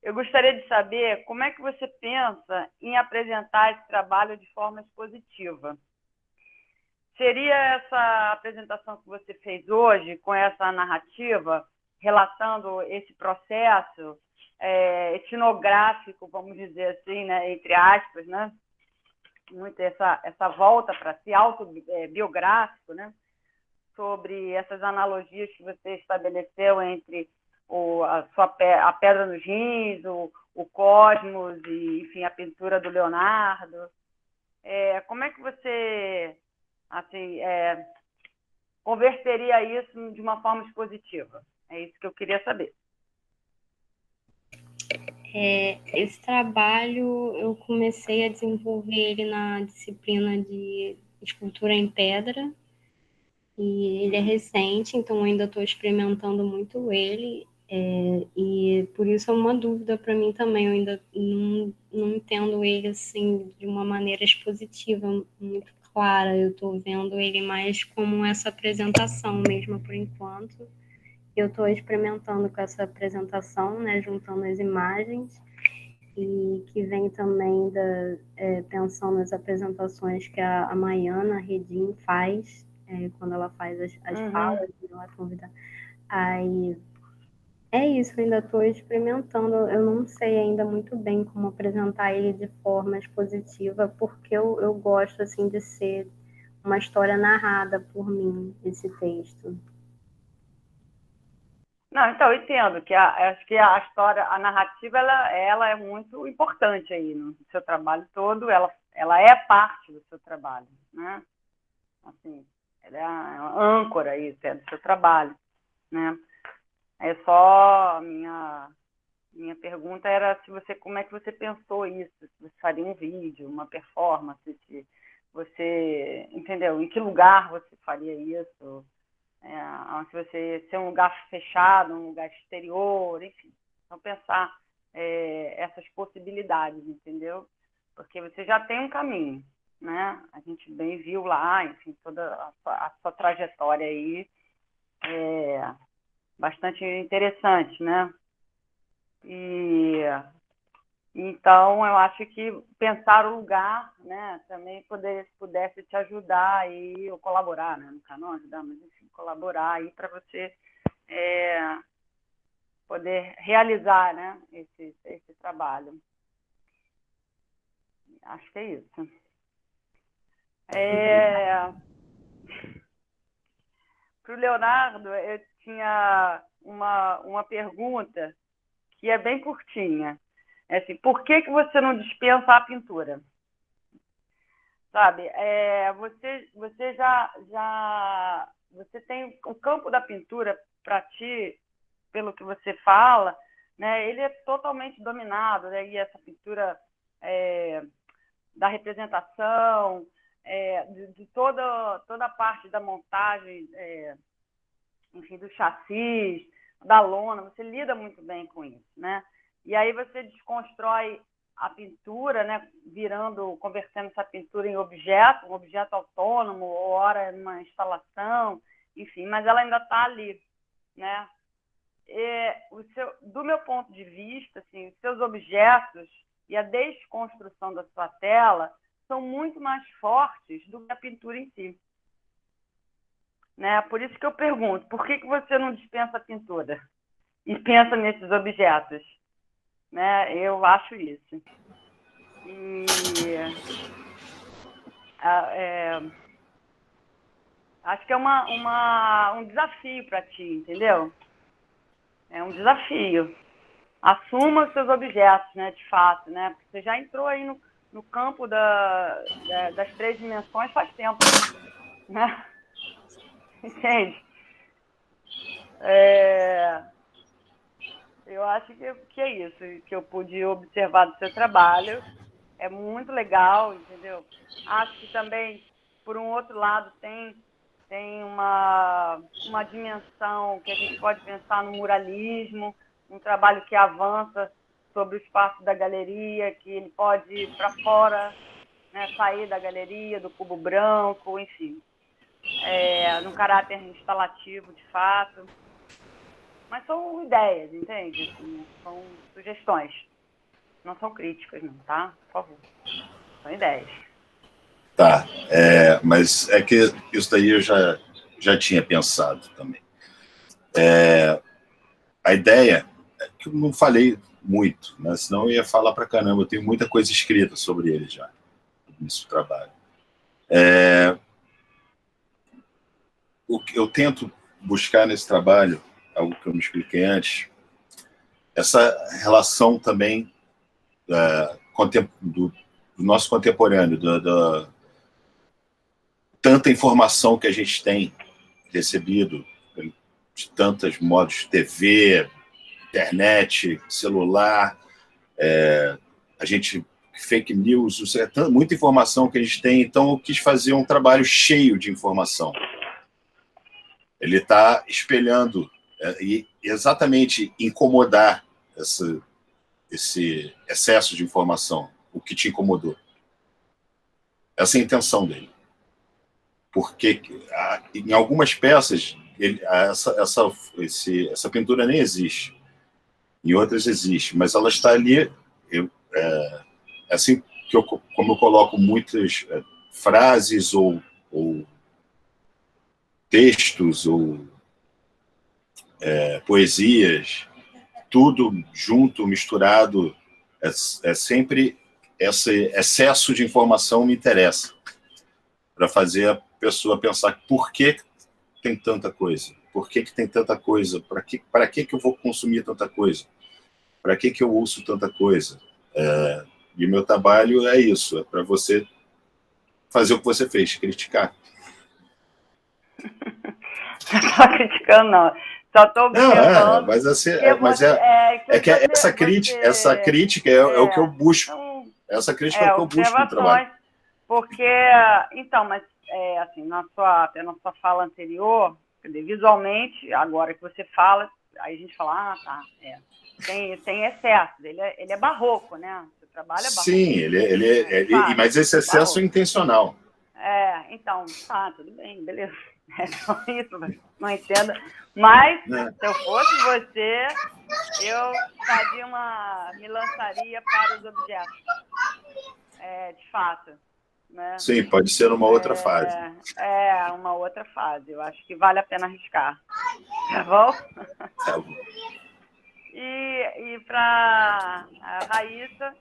eu gostaria de saber como é que você pensa em apresentar esse trabalho de forma expositiva. Seria essa apresentação que você fez hoje, com essa narrativa, relatando esse processo etnográfico, vamos dizer assim, né, entre aspas, né? Muito essa volta para si, autobiográfico, né? Sobre essas analogias que você estabeleceu entre a Pedra nos Rins, o Cosmos e, enfim, a pintura do Leonardo. Como é que você, assim, converteria isso de uma forma expositiva? É isso que eu queria saber. Esse trabalho, eu comecei a desenvolver ele na disciplina de escultura em pedra, e ele é recente, então eu ainda estou experimentando muito ele, e por isso é uma dúvida para mim também. Eu ainda não entendo ele assim de uma maneira expositiva muito clara. Eu estou vendo ele mais como essa apresentação mesmo por enquanto. Eu estou experimentando com essa apresentação, né, juntando as imagens, e que vem também pensando nas apresentações que a Maiana Redim faz, quando ela faz as falas, ela convida. Aí é isso, eu ainda estou experimentando, eu não sei ainda muito bem como apresentar ele de forma expositiva, porque eu gosto assim de ser uma história narrada por mim, esse texto. Não, então, eu entendo que acho que a história, a narrativa, ela é muito importante aí no seu trabalho todo, ela é parte do seu trabalho, né? Assim, ela é uma âncora aí do seu trabalho, né? É só minha pergunta era como é que você pensou isso, se você faria um vídeo, uma performance, se você, entendeu? Em que lugar você faria isso? Se você ser um lugar fechado, um lugar exterior, enfim. Então, pensar essas possibilidades, entendeu? Porque você já tem um caminho, né? A gente bem viu lá, enfim, toda a sua trajetória aí bastante interessante, né? E então eu acho que pensar o lugar, né, também pudesse te ajudar aí, ou colaborar, né, no canal, ajudar, mas enfim, colaborar aí para você poder realizar, né, esse trabalho. Acho que é isso. Para o Leonardo, eu tinha uma pergunta que é bem curtinha. É assim, por que você não dispensa a pintura? Sabe, você já você tem o campo da pintura, para ti, pelo que você fala, né, ele é totalmente dominado, né, e essa pintura da representação, de toda a parte da montagem, enfim, do chassis, da lona, você lida muito bem com isso, né? E aí você desconstrói a pintura, né, convertendo essa pintura em objeto, um objeto autônomo, ou ora numa instalação, enfim, mas ela ainda está ali, né? Do meu ponto de vista, assim, os seus objetos e a desconstrução da sua tela são muito mais fortes do que a pintura em si. Né? Por isso que eu pergunto, por que você não dispensa a pintura e pensa nesses objetos? Né? Eu acho isso. E acho que é um desafio para ti, entendeu? É um desafio. Assuma os seus objetos, né, de fato, né? Porque você já entrou aí no campo das 3 dimensões faz tempo, né? Entende? Eu acho que é isso que eu pude observar do seu trabalho. É muito legal, entendeu? Acho que também, por um outro lado, tem uma dimensão que a gente pode pensar no muralismo, um trabalho que avança sobre o espaço da galeria, que ele pode ir para fora, né, sair da galeria, do cubo branco, enfim, num caráter instalativo, de fato. Mas são ideias, entende? Assim, são sugestões. Não são críticas, não, tá? Por favor. São ideias. Tá, mas é que isso daí eu já tinha pensado também. A ideia é que eu não falei muito, né? Senão eu ia falar pra caramba. Eu tenho muita coisa escrita sobre ele já, nesse trabalho. O que eu tento buscar nesse trabalho, algo que eu me expliquei antes, essa relação também do nosso contemporâneo, tanta informação que a gente tem recebido de tantos modos, TV, internet, celular, a gente, fake news, muita informação que a gente tem, então eu quis fazer um trabalho cheio de informação. Ele está espelhando e exatamente incomodar esse excesso de informação, o que te incomodou. Essa é a intenção dele. Porque em algumas peças essa pintura nem existe. Em outras existe, mas ela está ali, assim que como eu coloco muitas frases ou textos ou poesias, tudo junto, misturado, sempre esse excesso de informação me interessa, para fazer a pessoa pensar por que tem tanta coisa, por que tem tanta coisa, para que eu vou consumir tanta coisa, para que eu uso tanta coisa. E o meu trabalho é isso, é para você fazer o que você fez, criticar. Não estou criticando, não. Só estou observando. Essa crítica é o que eu busco. Essa crítica é o que eu busco no trabalho. Porque, então, mas assim, na sua fala anterior, visualmente, agora que você fala, aí a gente fala, tá, tem excesso, ele é barroco, né? O seu trabalho é barroco. Sim, mas esse excesso é intencional. Então, tá, tudo bem, beleza. É só isso, não entendo. Mas, se eu fosse você, eu me lançaria para os objetos. De fato. Né? Sim, pode ser uma outra fase. Uma outra fase. Eu acho que vale a pena arriscar. Tá bom? Tá bom. E para a Raíssa,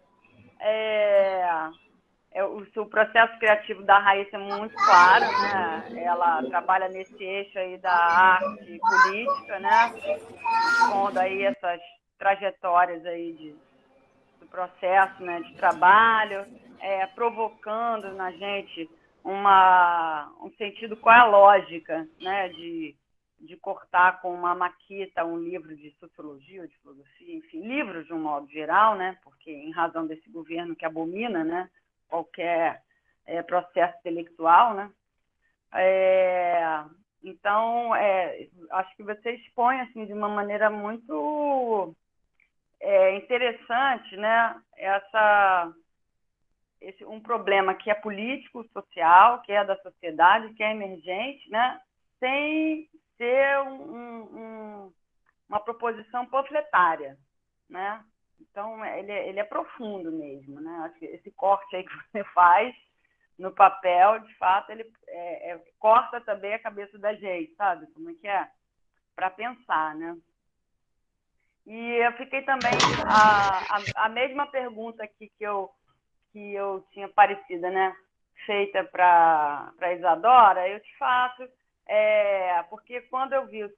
o processo criativo da Raíssa é muito claro, né? Ela trabalha nesse eixo aí da arte política, né? Expondo aí essas trajetórias aí do processo, né, de trabalho, provocando na gente um sentido, qual é a lógica, né, de cortar com uma maquita um livro de sociologia ou de filosofia, enfim, livros de um modo geral, né, porque em razão desse governo que abomina, né, qualquer processo intelectual, né, então, acho que você expõe assim, de uma maneira muito interessante, né, um problema que é político, social, que é da sociedade, que é emergente, né, sem ser uma proposição panfletária, né? Então, ele é profundo mesmo, né? Acho que esse corte aí que você faz no papel, de fato, ele corta também a cabeça da gente, sabe? Como é que é? Para pensar, né? E eu fiquei também... A mesma pergunta aqui que eu tinha parecida, né? Feita para a Isadora, eu te faço... porque quando eu vi as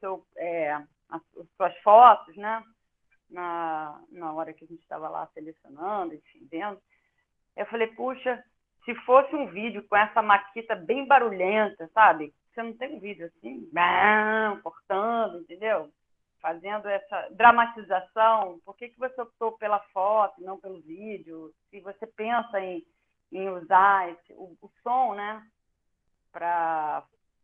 suas fotos, né, na hora que a gente estava lá selecionando, enfim, vendo, eu falei, puxa, se fosse um vídeo com essa maquita bem barulhenta, sabe? Você não tem um vídeo assim, cortando, entendeu? Fazendo essa dramatização. Por que você optou pela foto e não pelo vídeo? Se você pensa em usar o som, né,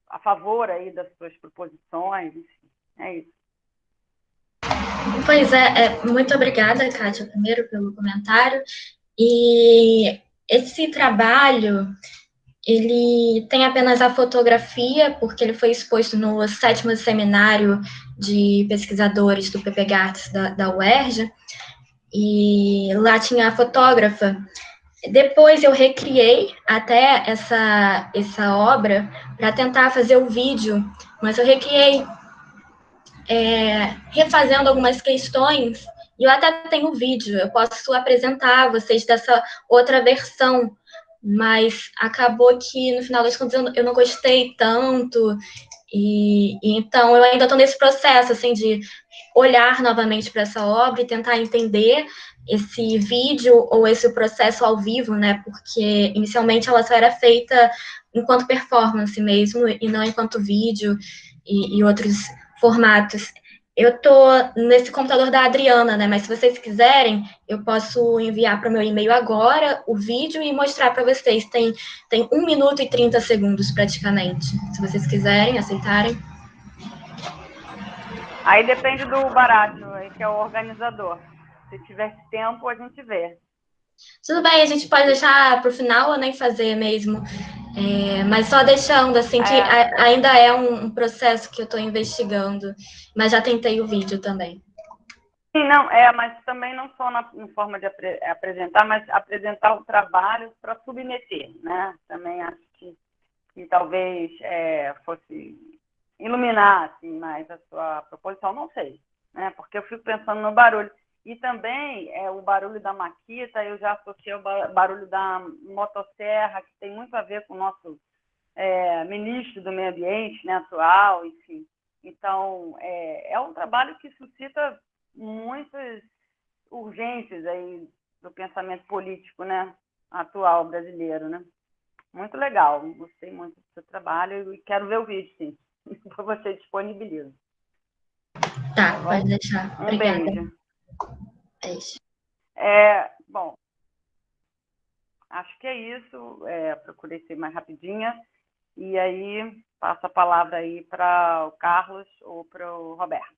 a favor aí das suas proposições, enfim, é isso. Pois muito obrigada, Kátia, primeiro pelo comentário. E esse trabalho, ele tem apenas a fotografia, porque ele foi exposto no 7º Seminário de Pesquisadores do PPGartes da UERJ, e lá tinha a fotógrafa. Depois eu recriei até essa obra para tentar fazer o vídeo, mas eu recriei refazendo algumas questões, e eu até tenho o vídeo, eu posso apresentar a vocês dessa outra versão, mas acabou que, no final das contas, eu não gostei tanto, e então eu ainda estou nesse processo, assim, de olhar novamente para essa obra e tentar entender esse vídeo ou esse processo ao vivo, né, porque inicialmente ela só era feita enquanto performance mesmo, e não enquanto vídeo e outros formatos. Eu tô nesse computador da Adriana, né? Mas se vocês quiserem, eu posso enviar para o meu e-mail agora o vídeo e mostrar para vocês. Tem 1 minuto e 30 segundos praticamente. Se vocês quiserem, aceitarem. Aí depende do Baracho, que é o organizador. Se tiver tempo, a gente vê. Tudo bem, a gente pode deixar para o final ou nem fazer mesmo. Mas só deixando, assim, que ainda é um processo que eu estou investigando. Mas já tentei o vídeo também. Sim, não, mas também não só na forma de apresentar, mas apresentar o trabalho para submeter, né? Também acho que talvez fosse iluminar assim, mais a sua proposição, não sei, né? Porque eu fico pensando no barulho. E também o barulho da maquita, eu já associei o barulho da motosserra, que tem muito a ver com o nosso ministro do Meio Ambiente, né, atual, enfim. Então, é um trabalho que suscita muitas urgências aí do pensamento político, né, atual brasileiro, né? Muito legal, gostei muito do seu trabalho e quero ver o vídeo, sim. Depois você disponibiliza. Tá, pode deixar. Obrigada. Beijo. Beijo. Bom, acho que é isso. Procurei ser mais rapidinha. E aí, passo a palavra aí para o Carlos ou para o Roberto.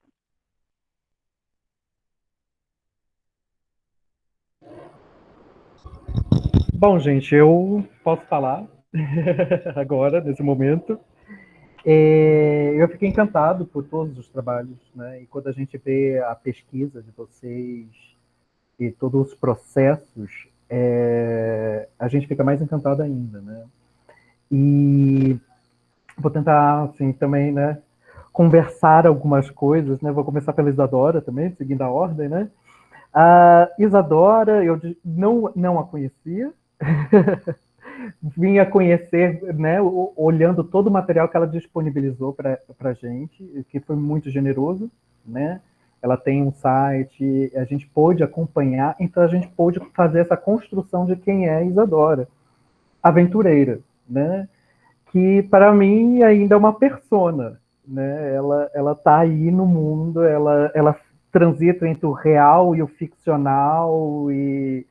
Bom, gente, eu posso falar agora, nesse momento. Eu fiquei encantado por todos os trabalhos, né? E quando a gente vê a pesquisa de vocês e todos os processos, a gente fica mais encantado ainda, né? E vou tentar, assim, também, né, conversar algumas coisas, né? Vou começar pela Isadora também, seguindo a ordem, né? A Isadora, eu não a conhecia, vim a conhecer, né, olhando todo o material que ela disponibilizou para a gente, que foi muito generoso, né? Ela tem um site, a gente pôde acompanhar, então a gente pôde fazer essa construção de quem é a Isadora, aventureira, né? que para mim ainda é uma persona, né? Ela tá aí no mundo, ela transita entre o real e o ficcional e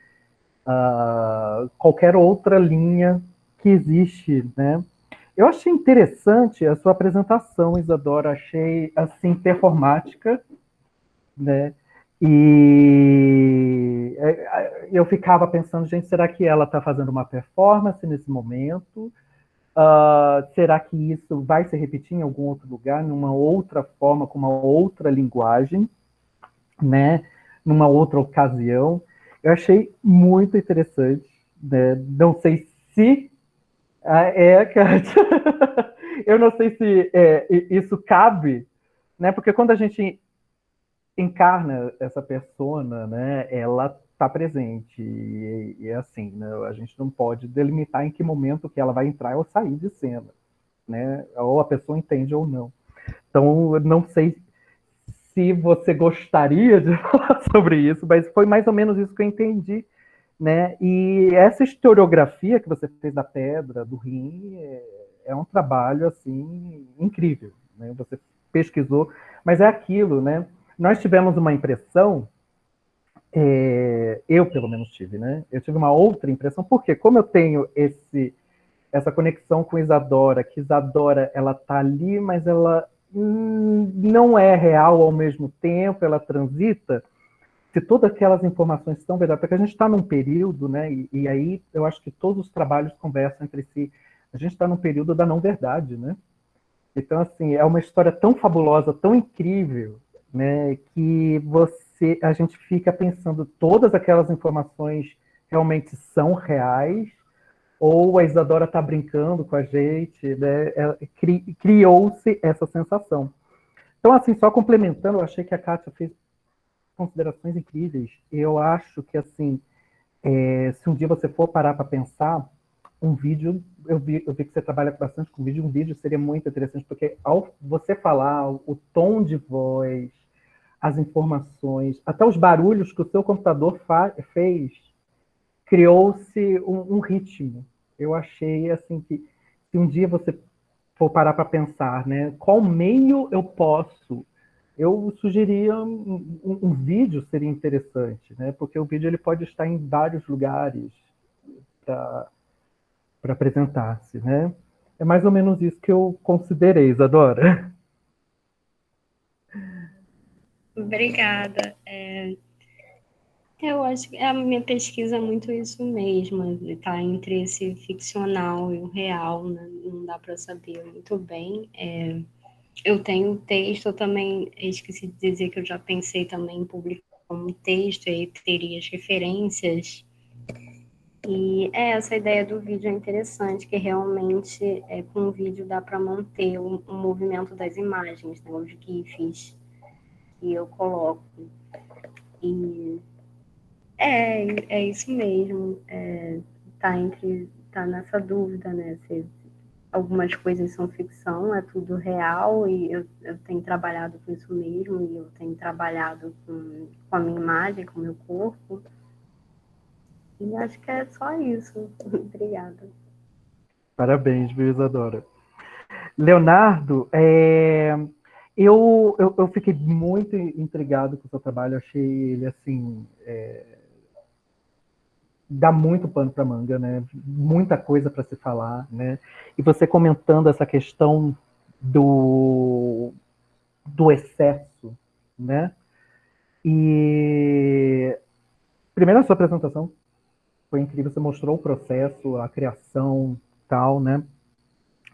qualquer outra linha que existe, né? Eu achei interessante a sua apresentação, Isadora, achei assim performática, né? E eu ficava pensando, gente, será que ela está fazendo uma performance nesse momento? Será que isso vai se repetir em algum outro lugar, numa outra forma, com uma outra linguagem, né? Numa outra ocasião? Eu achei muito interessante, né? Não sei se Kátia. Eu não sei se isso cabe, né? Porque quando a gente encarna essa persona, né? Ela está presente e assim, né? A gente não pode delimitar em que momento que ela vai entrar ou sair de cena, né? Ou a pessoa entende ou não. Então, eu não sei se você gostaria de falar sobre isso, mas foi mais ou menos isso que eu entendi, né? E essa historiografia que você fez da pedra, do rim, é um trabalho assim incrível, né? Você pesquisou, mas é aquilo, né? Nós tivemos uma impressão, eu pelo menos tive, né? Eu tive uma outra impressão, porque como eu tenho essa conexão com Isadora, que Isadora ela tá ali, mas ela não é real ao mesmo tempo, ela transita. Se todas aquelas informações são verdade, porque a gente está num período, né? E aí eu acho que todos os trabalhos conversam entre si. A gente está num período da não verdade, né? Então, assim, é uma história tão fabulosa, tão incrível, né? Que a gente fica pensando, todas aquelas informações realmente são reais, ou a Isadora está brincando com a gente, né? Criou-se essa sensação. Então, assim, só complementando, eu achei que a Kátia fez considerações incríveis. Eu acho que, assim, se um dia você for parar para pensar, um vídeo, eu vi que você trabalha bastante com vídeo, um vídeo seria muito interessante, porque ao você falar, o tom de voz, as informações, até os barulhos que o seu computador fez, criou-se um ritmo. Eu achei, assim, que se um dia você for parar para pensar, né, qual meio eu sugeria um vídeo seria interessante, né? Porque o vídeo ele pode estar em vários lugares para apresentar-se, né? É mais ou menos isso que eu considerei, Isadora. Obrigada. Eu acho que a minha pesquisa é muito isso mesmo, tá entre esse ficcional e o real, né? Não dá para saber muito bem. Eu tenho texto, eu também esqueci de dizer que eu já pensei também em publicar um texto, aí teria as referências. E essa ideia do vídeo é interessante, que realmente com o vídeo dá para manter um movimento das imagens, né, os GIFs que eu coloco. E é isso mesmo, tá nessa dúvida, né, se algumas coisas são ficção, é tudo real, e eu tenho trabalhado com isso mesmo, e eu tenho trabalhado com a minha imagem, com o meu corpo, e acho que é só isso. Obrigada. Parabéns, viu, Isadora. Leonardo, eu fiquei muito intrigado com o seu trabalho, achei ele, assim, dá muito pano para manga, né? Muita coisa para se falar, né? E você comentando essa questão do excesso, né? E primeiro a sua apresentação foi incrível, você mostrou o processo, a criação, tal, né?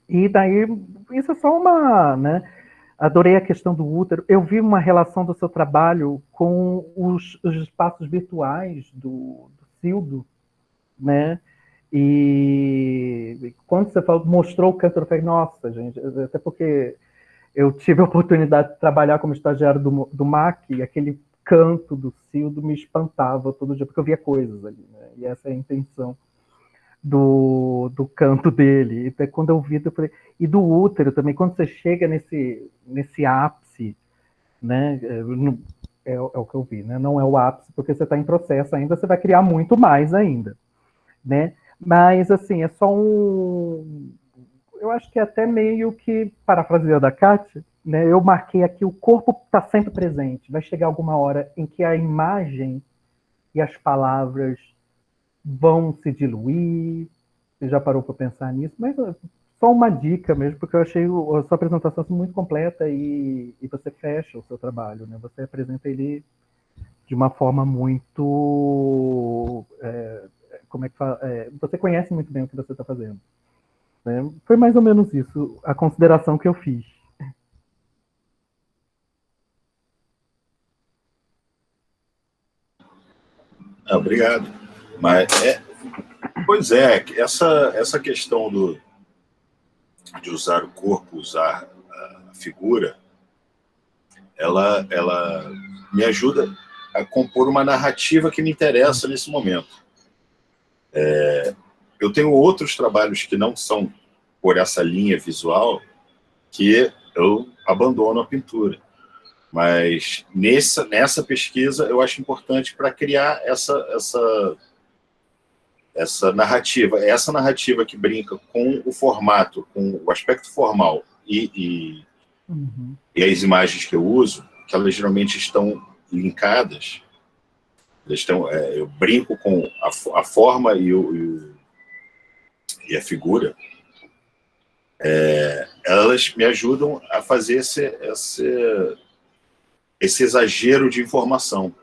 E daí isso é só né? Adorei a questão do útero. Eu vi uma relação do seu trabalho com os espaços virtuais do Cildo, né? E quando você mostrou o canto, eu falei, nossa, gente, até porque eu tive a oportunidade de trabalhar como estagiário do MAC, e aquele canto do Cildo me espantava todo dia, porque eu via coisas ali, né? E essa é a intenção do canto dele. Então, quando eu vi, eu falei, e do útero também, quando você chega nesse ápice, né? É o que eu vi, né? Não é o ápice, porque você está em processo ainda, você vai criar muito mais ainda, né? Mas, assim, é só eu acho que até meio que, parafraseando a Kátia, né, eu marquei aqui, o corpo está sempre presente. Vai chegar alguma hora em que a imagem e as palavras vão se diluir. Você já parou para pensar nisso? Mas só uma dica mesmo, porque eu achei a sua apresentação muito completa e você fecha o seu trabalho, né? Você apresenta ele de uma forma muito... como é que fala? Você conhece muito bem o que você está fazendo. Né? Foi mais ou menos isso, a consideração que eu fiz. Obrigado. Mas pois é, essa questão de usar o corpo, usar a figura, ela me ajuda a compor uma narrativa que me interessa nesse momento. Eu tenho outros trabalhos que não são por essa linha visual que eu abandono a pintura. Mas nessa pesquisa eu acho importante para criar essa narrativa. Essa narrativa que brinca com o formato, com o aspecto formal e as imagens que eu uso, que elas geralmente estão linkadas. Eu brinco com a forma e a figura. Elas me ajudam a fazer esse exagero de informação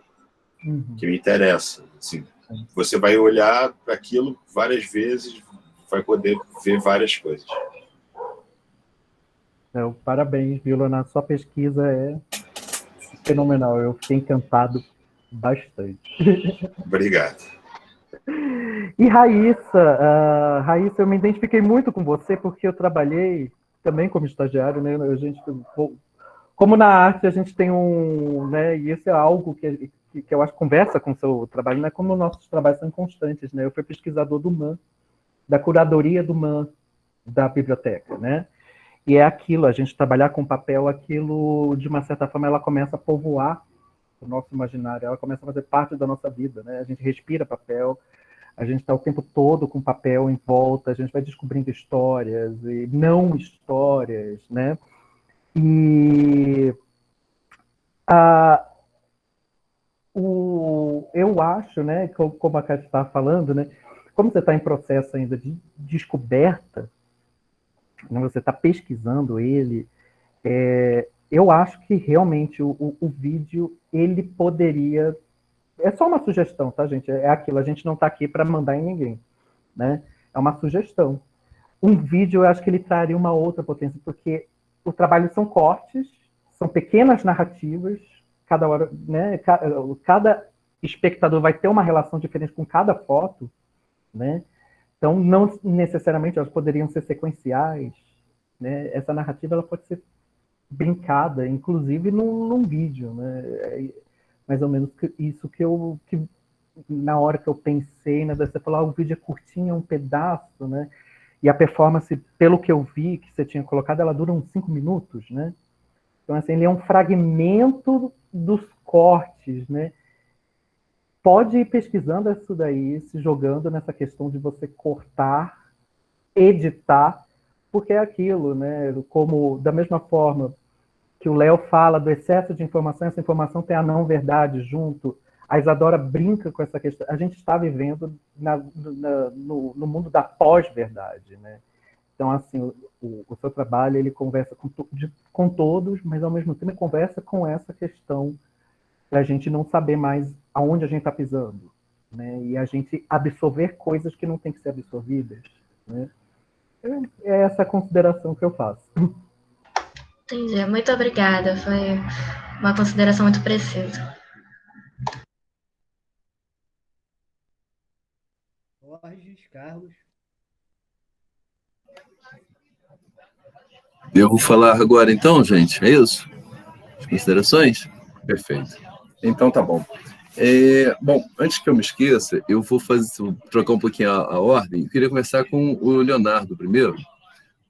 que me interessa. Assim, você vai olhar para aquilo várias vezes, vai poder ver várias coisas. Parabéns, viu, Leonardo? Sua pesquisa é fenomenal. Eu fiquei encantado bastante. Obrigado. E Raíssa, Raíssa, eu me identifiquei muito com você porque eu trabalhei também como estagiário, né? Como na arte a gente tem né? E isso é algo que eu acho que conversa com o seu trabalho, né? Como nossos trabalhos são constantes, né? Eu fui pesquisador do MAN, da curadoria do MAN da biblioteca, né? E é aquilo, a gente trabalhar com papel, aquilo, de uma certa forma, ela começa a povoar o nosso imaginário, ela começa a fazer parte da nossa vida, né? A gente respira papel, a gente está o tempo todo com papel em volta, a gente vai descobrindo histórias e não histórias, né? E eu acho, né, como a Kátia estava falando, né, como você está em processo ainda de descoberta, né, você está pesquisando ele, eu acho que realmente o vídeo, ele poderia... É só uma sugestão, tá, gente? É aquilo, a gente não está aqui para mandar em ninguém, né? É uma sugestão. Um vídeo, eu acho que ele traria uma outra potência, porque o trabalho são cortes, são pequenas narrativas, cada hora, né? Cada espectador vai ter uma relação diferente com cada foto, né? Então, não necessariamente elas poderiam ser sequenciais, né? Essa narrativa ela pode ser brincada, inclusive num vídeo, né? Mais ou menos isso que na hora que eu pensei, né? Você falou, o vídeo é curtinho, é um pedaço, né? E a performance, pelo que eu vi, que você tinha colocado, ela dura uns 5 minutos, né? Então, assim, ele é um fragmento dos cortes, né? Pode ir pesquisando isso daí, se jogando nessa questão de você cortar, editar, porque é aquilo, né? Como, da mesma forma que o Léo fala do excesso de informação, essa informação tem a não-verdade junto, a Isadora brinca com essa questão. A gente está vivendo no mundo da pós-verdade, né? Então, assim, o seu trabalho, ele conversa com todos, mas, ao mesmo tempo, conversa com essa questão da gente não saber mais aonde a gente está pisando, né? E a gente absorver coisas que não tem que ser absorvidas, né? É essa a consideração que eu faço. Entendi. Muito obrigada. Foi uma consideração muito precisa. Borges, Carlos. Devo falar agora então, gente? É isso? As considerações? Perfeito. Então tá bom. Bom, antes que eu me esqueça, eu vou trocar um pouquinho a ordem. Eu queria começar com o Leonardo primeiro,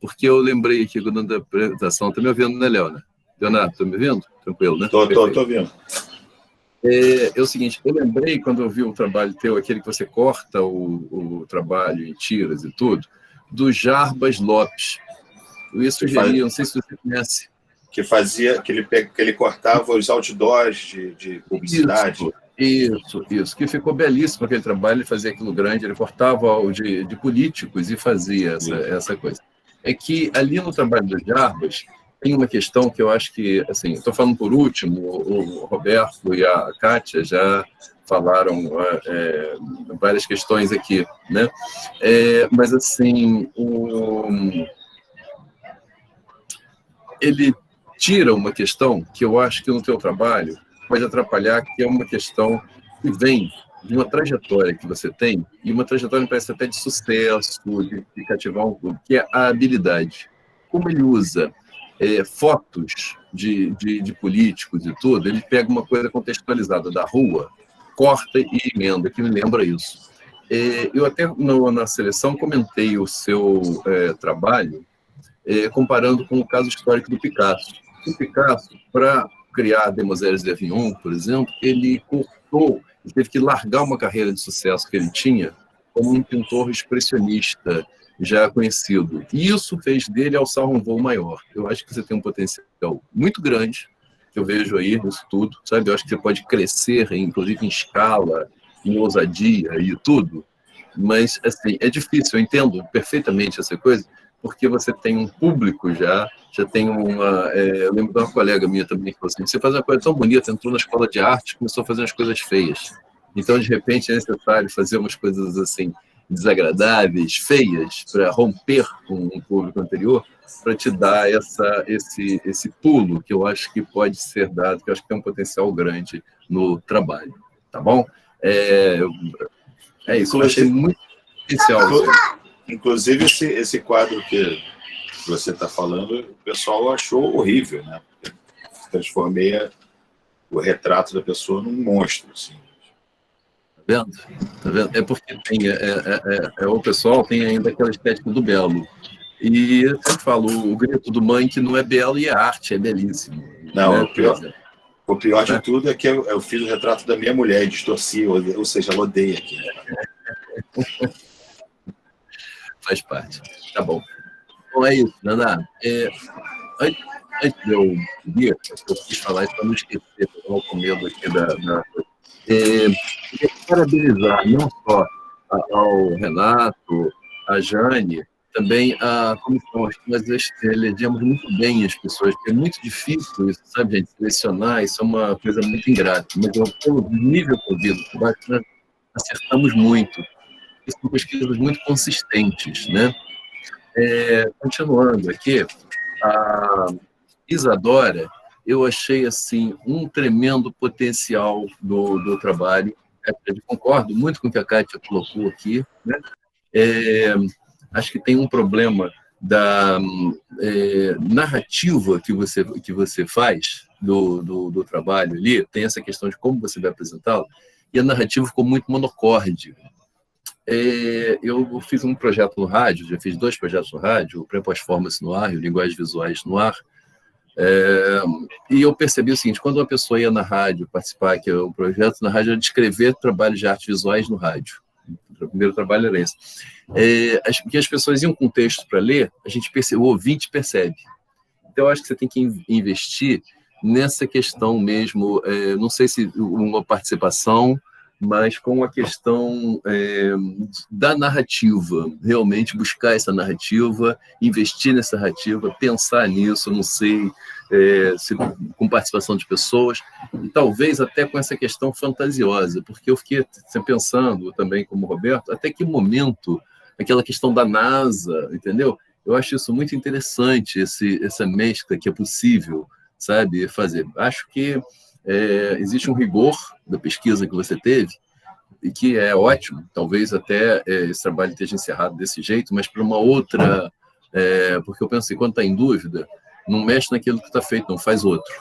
porque eu lembrei aqui durante a apresentação. Está me ouvindo, né, Léo? Leonardo, está me ouvindo? Tranquilo, né? Tô ouvindo. É o seguinte, eu lembrei quando eu vi o trabalho teu, aquele que você corta o trabalho em tiras e tudo, do Jarbas Lopes, Eu ia sugerir, não sei se você conhece. Que ele cortava os outdoors de publicidade. Isso, que ficou belíssimo aquele trabalho, ele fazia aquilo grande, ele cortava o de políticos e fazia essa coisa. É que ali no trabalho do Jarbas tem uma questão que eu acho que, assim, estou falando por último, o Roberto e a Kátia já falaram várias questões aqui, né? Mas, assim, ele tira uma questão que eu acho que no teu trabalho pode atrapalhar, que é uma questão que vem de uma trajetória que você tem, e uma trajetória me parece até de sucesso, de cativar um público, que é a habilidade. Como ele usa fotos de políticos e tudo, ele pega uma coisa contextualizada da rua, corta e emenda, que me lembra isso. Eu até na seleção comentei o seu trabalho comparando com o caso histórico do Picasso. O Picasso, para criar Demoiselles d'Avignon, por exemplo, ele teve que largar uma carreira de sucesso que ele tinha como um pintor expressionista já conhecido. E isso fez dele alçar um voo maior. Eu acho que você tem um potencial muito grande, que eu vejo aí nisso tudo, sabe? Eu acho que você pode crescer, inclusive em escala, em ousadia e tudo, mas, assim, é difícil, eu entendo perfeitamente essa coisa, porque você tem um público já tem uma... eu lembro de uma colega minha também que falou assim, você faz uma coisa tão bonita, entrou na escola de arte, começou a fazer umas coisas feias. Então, de repente, é necessário fazer umas coisas assim, desagradáveis, feias, para romper com um público anterior, para te dar esse pulo que eu acho que pode ser dado, que eu acho que tem um potencial grande no trabalho. Tá bom? É isso, eu achei muito especial. Inclusive, esse quadro que você está falando, o pessoal achou horrível, né? Transformei o retrato da pessoa num monstro, assim. Tá vendo? Tá vendo? É porque tem, o pessoal tem ainda aquela estética do belo. E eu sempre falo, o grito do Mank não é belo e é arte, é belíssimo. Não, né? o pior de tudo é que eu fiz o retrato da minha mulher e distorci, ou seja, ela odeia aqui. Faz parte. Tá bom. Então é isso, Nanda. Antes de eu ir, eu quis falar isso para não esquecer, eu com medo aqui queria parabenizar não só ao Renato, a Jane, também a comissão. Acho que nós elegemos muito bem as pessoas, porque é muito difícil isso, sabe, gente? Selecionar, isso é uma coisa muito ingrata. Mas pelo nível que eu vi, nós acertamos muito. São pesquisas muito consistentes, né? Continuando aqui, a Isadora, eu achei assim um tremendo potencial do trabalho. Eu concordo muito com o que a Kátia colocou aqui, né? Acho que tem um problema da narrativa que você faz do trabalho ali, tem essa questão de como você vai apresentá-lo, e a narrativa ficou muito monocórdica. Eu fiz um projeto no rádio, já fiz 2 projetos no rádio, o Pré-Pós-Formas no ar e o Linguagens Visuais no ar, e eu percebi o seguinte, quando uma pessoa ia na rádio participar, que é um projeto na rádio, era descrever trabalhos de artes visuais no rádio. O primeiro trabalho era esse. Que as pessoas iam com texto para ler, o ouvinte percebe. Então, eu acho que você tem que investir nessa questão mesmo, não sei se uma participação, mas com a questão da narrativa, realmente buscar essa narrativa, investir nessa narrativa, pensar nisso, não sei, se com participação de pessoas, e talvez até com essa questão fantasiosa, porque eu fiquei pensando também, como o Roberto, até que momento aquela questão da NASA, entendeu? Eu acho isso muito interessante, essa mescla que é possível, sabe, fazer. Acho que existe um rigor da pesquisa que você teve, e que é ótimo, talvez até esse trabalho esteja encerrado desse jeito, mas para uma outra, porque eu penso que quando está em dúvida, não mexe naquilo que está feito, não faz outro.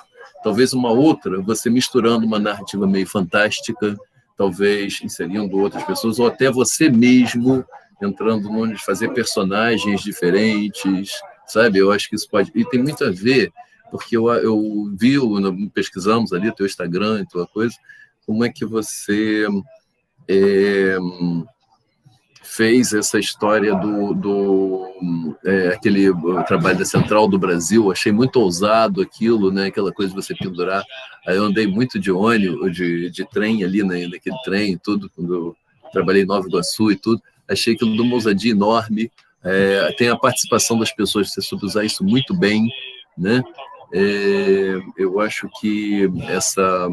Talvez uma outra, você misturando uma narrativa meio fantástica, talvez inserindo outras pessoas, ou até você mesmo entrando no de fazer personagens diferentes, sabe? Eu acho que isso pode... E tem muito a ver, porque eu vi, pesquisamos ali teu Instagram e tua coisa, como é que você fez essa história aquele trabalho da Central do Brasil. Achei muito ousado aquilo, né? Aquela coisa de você pendurar. Aí eu andei muito de ônibus, de trem ali, né? Naquele trem e tudo, quando eu trabalhei em Nova Iguaçu e tudo. Achei aquilo de uma ousadia enorme. Tem a participação das pessoas, você soube usar isso muito bem, né? Eu acho que essa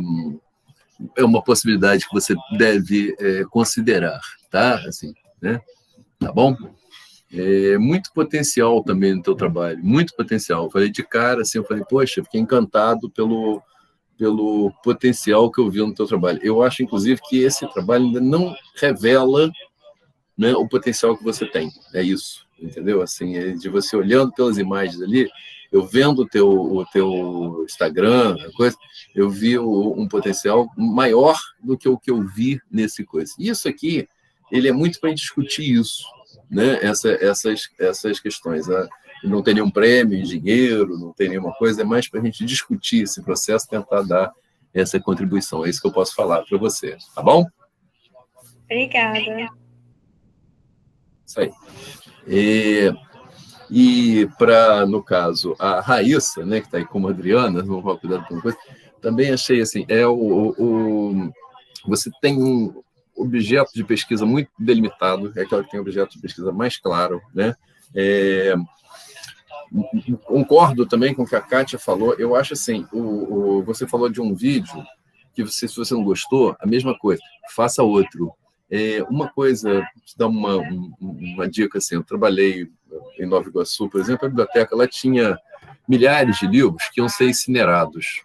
é uma possibilidade que você deve considerar, tá? Assim, né? Tá bom? Muito potencial também no teu trabalho, muito potencial. Eu falei de cara, assim, eu falei, poxa, fiquei encantado pelo potencial que eu vi no teu trabalho. Eu acho, inclusive, que esse trabalho ainda não revela, né, o potencial que você tem. É isso, entendeu? Assim, de você olhando pelas imagens ali, eu vendo o teu Instagram, coisa, eu vi um potencial maior do que o que eu vi nesse coisa. Isso aqui, ele é muito para a gente discutir isso, né? Essas questões. Né? Não tem nenhum prêmio, dinheiro, não tem nenhuma coisa, é mais para a gente discutir esse processo, tentar dar essa contribuição. É isso que eu posso falar para você, tá bom? Obrigada. Isso aí. E para, no caso, a Raíssa, né, que está aí como Adriana, não vou cuidar de uma coisa, também achei assim, você tem um objeto de pesquisa muito delimitado, é aquela que tem o objeto de pesquisa mais claro, né? Concordo também com o que a Kátia falou, eu acho assim, você falou de um vídeo que se você não gostou, a mesma coisa, faça outro. Uma coisa, te dar uma dica assim, eu trabalhei em Nova Iguaçu, por exemplo, a biblioteca lá tinha milhares de livros que iam ser incinerados,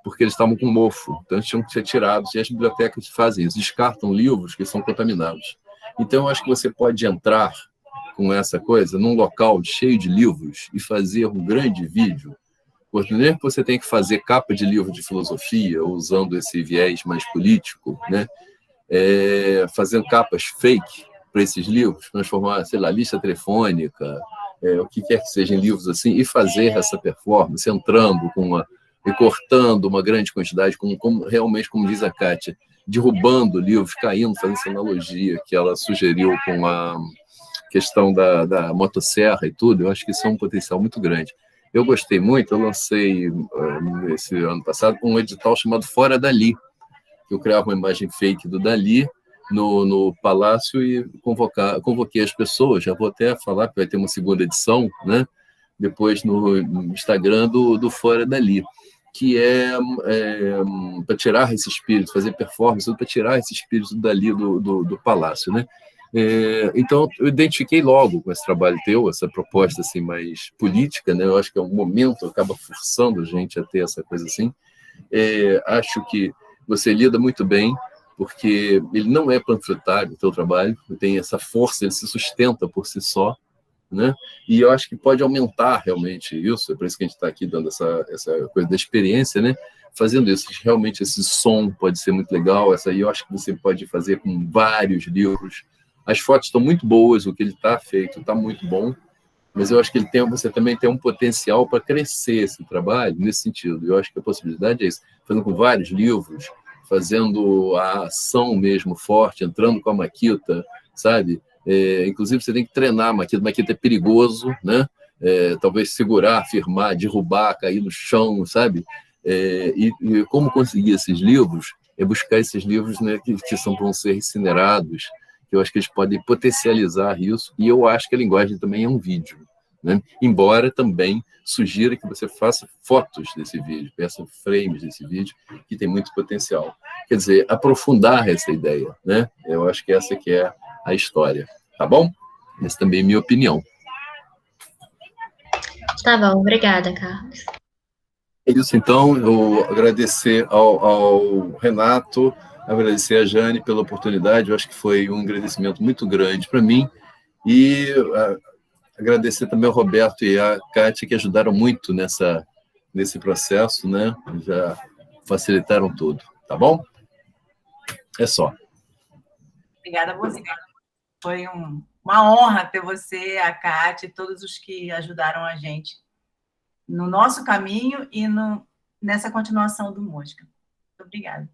porque eles estavam com mofo, então eles tinham que ser tirados, e as bibliotecas fazem isso, descartam livros que são contaminados. Então, eu acho que você pode entrar com essa coisa num local cheio de livros e fazer um grande vídeo, porque nem que você tem que fazer capa de livro de filosofia, usando esse viés mais político, né? Fazendo capas fake para esses livros, transformar, sei lá, lista telefônica, o que quer que seja em livros assim, e fazer essa performance, entrando e cortando uma grande quantidade, realmente, como diz a Kátia, derrubando livros, caindo, fazendo essa analogia que ela sugeriu com a questão da motosserra e tudo. Eu acho que isso é um potencial muito grande. Eu gostei muito, eu lancei, esse ano passado, um edital chamado Fora Dali, eu criava uma imagem fake do Dali no Palácio e convoquei as pessoas. Já vou até falar que vai ter uma segunda edição, né? Depois no Instagram do Fora Dali, que é para tirar esse espírito, fazer performance, para tirar esse espírito do Dali do Palácio, né? Então, eu identifiquei logo com esse trabalho teu, essa proposta assim, mais política, né? Eu acho que é um momento, acaba forçando a gente a ter essa coisa assim. Acho que você lida muito bem, porque ele não é panfletário, o teu trabalho, tem essa força, ele se sustenta por si só, né? E eu acho que pode aumentar realmente isso, é por isso que a gente está aqui dando essa coisa da experiência, né? Fazendo isso, realmente esse som pode ser muito legal, e eu acho que você pode fazer com vários livros. As fotos estão muito boas, o que ele está feito está muito bom, mas eu acho que você também tem um potencial para crescer esse trabalho nesse sentido. Eu acho que a possibilidade é isso, fazendo com vários livros, fazendo a ação mesmo forte, entrando com a maquita, sabe? Inclusive, você tem que treinar a maquita. A maquita é perigoso, né? Talvez segurar, firmar, derrubar, cair no chão, sabe? E como conseguir esses livros é buscar esses livros, né, que vão ser incinerados, que eu acho que eles podem potencializar isso, e eu acho que a linguagem também é um vídeo, né? Embora também sugira que você faça fotos desse vídeo, peça frames desse vídeo, que tem muito potencial. Quer dizer, aprofundar essa ideia, né? Eu acho que essa que é a história, tá bom? Essa também é minha opinião. Tá bom, obrigada, Carlos. É isso, então, eu agradecer ao Renato, agradecer a Jane pela oportunidade, eu acho que foi um agradecimento muito grande para mim, e agradecer também ao Roberto e à Kátia, que ajudaram muito nesse processo, né? Já facilitaram tudo, tá bom? É só. Obrigada a você. Foi uma honra ter você, a Kátia e todos os que ajudaram a gente no nosso caminho e nessa continuação do Mosca. Muito obrigada.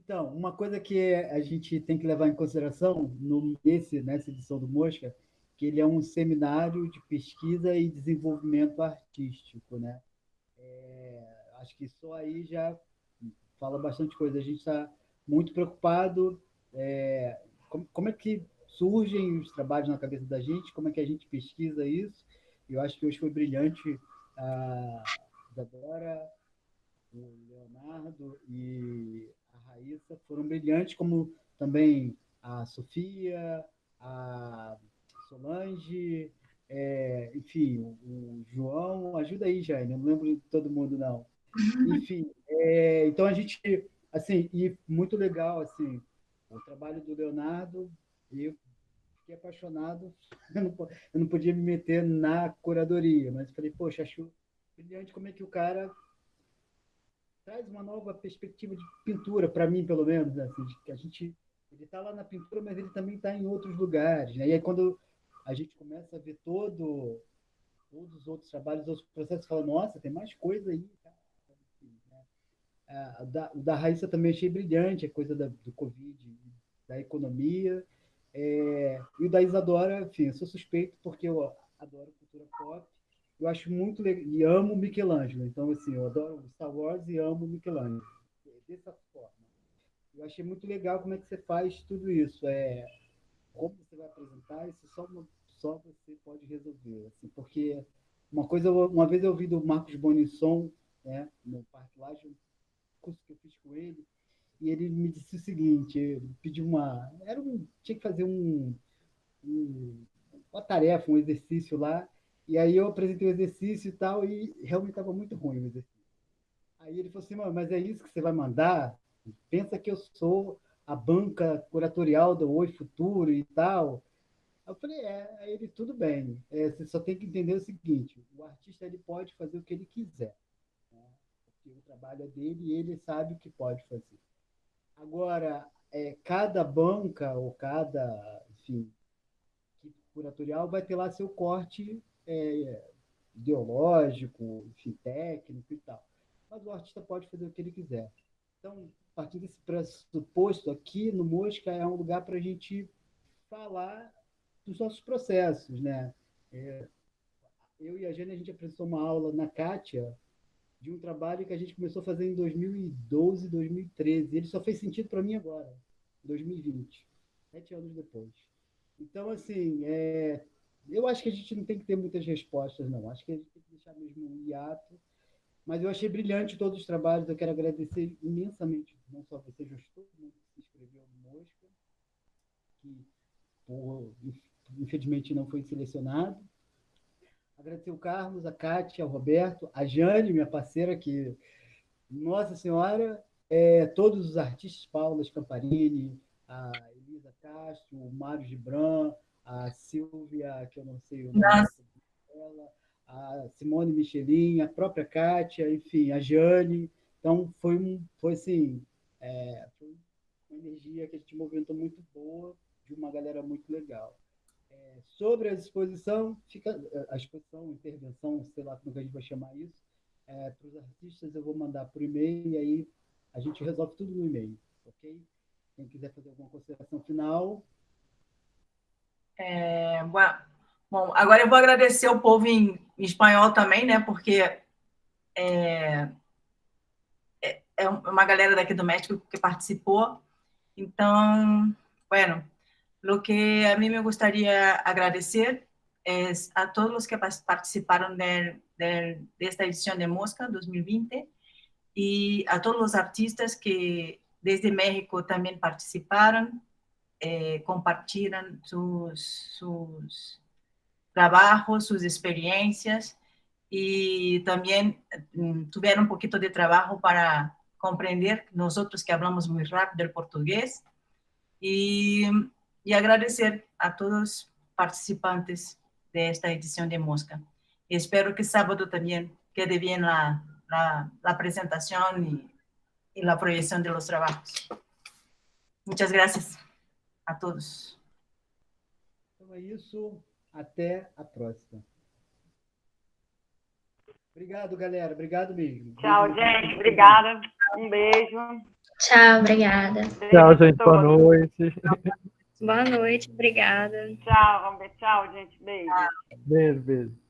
Então, uma coisa que a gente tem que levar em consideração nessa edição do Mosca, que ele é um seminário de pesquisa e desenvolvimento artístico, né? Acho que só aí já fala bastante coisa. A gente está muito preocupado como é que surgem os trabalhos na cabeça da gente, como é que a gente pesquisa isso. Eu acho que hoje foi brilhante a Isadora, o Leonardo e a Raíssa foram brilhantes, como também a Sofia, a Solange, enfim, o João. Ajuda aí, Jane, eu não lembro de todo mundo, não. Enfim, então a gente, assim, e muito legal, assim, o trabalho do Leonardo, eu fiquei apaixonado, eu não podia me meter na curadoria, mas falei, poxa, acho brilhante como é que o cara traz uma nova perspectiva de pintura, para mim, pelo menos, né? Assim, que a gente, ele está lá na pintura, mas ele também está em outros lugares, né? E aí, quando a gente começa a ver todos os outros trabalhos, outros processos, fala, nossa, tem mais coisa aí, cara. O da Raíssa também achei brilhante, a coisa do Covid, da economia. E o da Isadora, enfim, eu sou suspeito porque eu adoro cultura pop. Eu acho muito legal, e amo Michelangelo. Então, assim, eu adoro Star Wars e amo Michelangelo. Dessa forma. Eu achei muito legal como é que você faz tudo isso. Como você vai apresentar, isso só você pode resolver. Assim, porque uma vez eu ouvi do Marcos Bonisson, né, no Parque Laje, curso que eu fiz com ele, e ele me disse o seguinte, ele pediu tinha que fazer uma tarefa, um exercício lá, e aí eu apresentei o exercício e tal, e realmente estava muito ruim o exercício. Aí ele falou assim, mas é isso que você vai mandar? Pensa que eu sou a banca curatorial do Oi Futuro e tal. Eu falei, aí ele, tudo bem, você só tem que entender o seguinte, o artista ele pode fazer o que ele quiser, né? Porque o trabalho é dele e ele sabe o que pode fazer. Agora, cada banca ou cada, enfim, equipe curatorial vai ter lá seu corte ideológico, enfim, técnico e tal. Mas o artista pode fazer o que ele quiser. Então, a partir desse pressuposto, aqui no Mosca é um lugar para a gente falar dos nossos processos, né? Eu e a Jane, a gente apresentou uma aula na Kátia de um trabalho que a gente começou a fazer em 2012, 2013. Ele só fez sentido para mim agora, 2020, 7 anos depois. Então, assim, eu acho que a gente não tem que ter muitas respostas, não. Acho que a gente tem que deixar mesmo um hiato. Mas eu achei brilhante todos os trabalhos. Eu quero agradecer imensamente, não só você, mas todo mundo que se inscreveu no Mosca, que infelizmente não foi selecionado. Agradecer o Carlos, a Kátia, o Roberto, a Jane, minha parceira, que, nossa senhora, todos os artistas, Paula Scamparini, a Elisa Castro, o Mário Gibran, a Silvia, que eu não sei o nome dela, a Simone Michelin, a própria Kátia, enfim, a Jane. Então, foi assim, foi uma energia que a gente movimentou muito boa, de uma galera muito legal. Sobre a exposição, intervenção, sei lá como que a gente vai chamar isso, para os artistas eu vou mandar por e-mail e aí a gente resolve tudo no e-mail, ok? Quem quiser fazer alguma consideração final. Bom, agora eu vou agradecer o povo em espanhol também, né? Porque é uma galera daqui do México que participou. Então, bueno, lo que a mí me gustaría agradecer es a todos los que participaron de esta edición de Mosca 2020 y a todos los artistas que desde México también participaron, compartieron sus trabajos, sus experiencias y también tuvieron un poquito de trabajo para comprender nosotros que hablamos muy rápido el portugués y agradecer a todos los participantes de esta edición de Mosca. Y espero que sábado también quede bien la presentación y la proyección de los trabajos. Muchas gracias a todos. Então é isso. Até a próxima. Obrigado, galera. Obrigado mesmo. Tchau, gente. Obrigada. Um beijo. Tchau, obrigada. Beijo Tchau, a gente. Boa todos. noite. Boa noite, obrigada. Tchau, vamos ver. Tchau, gente. Beijo. Beijo, beijo.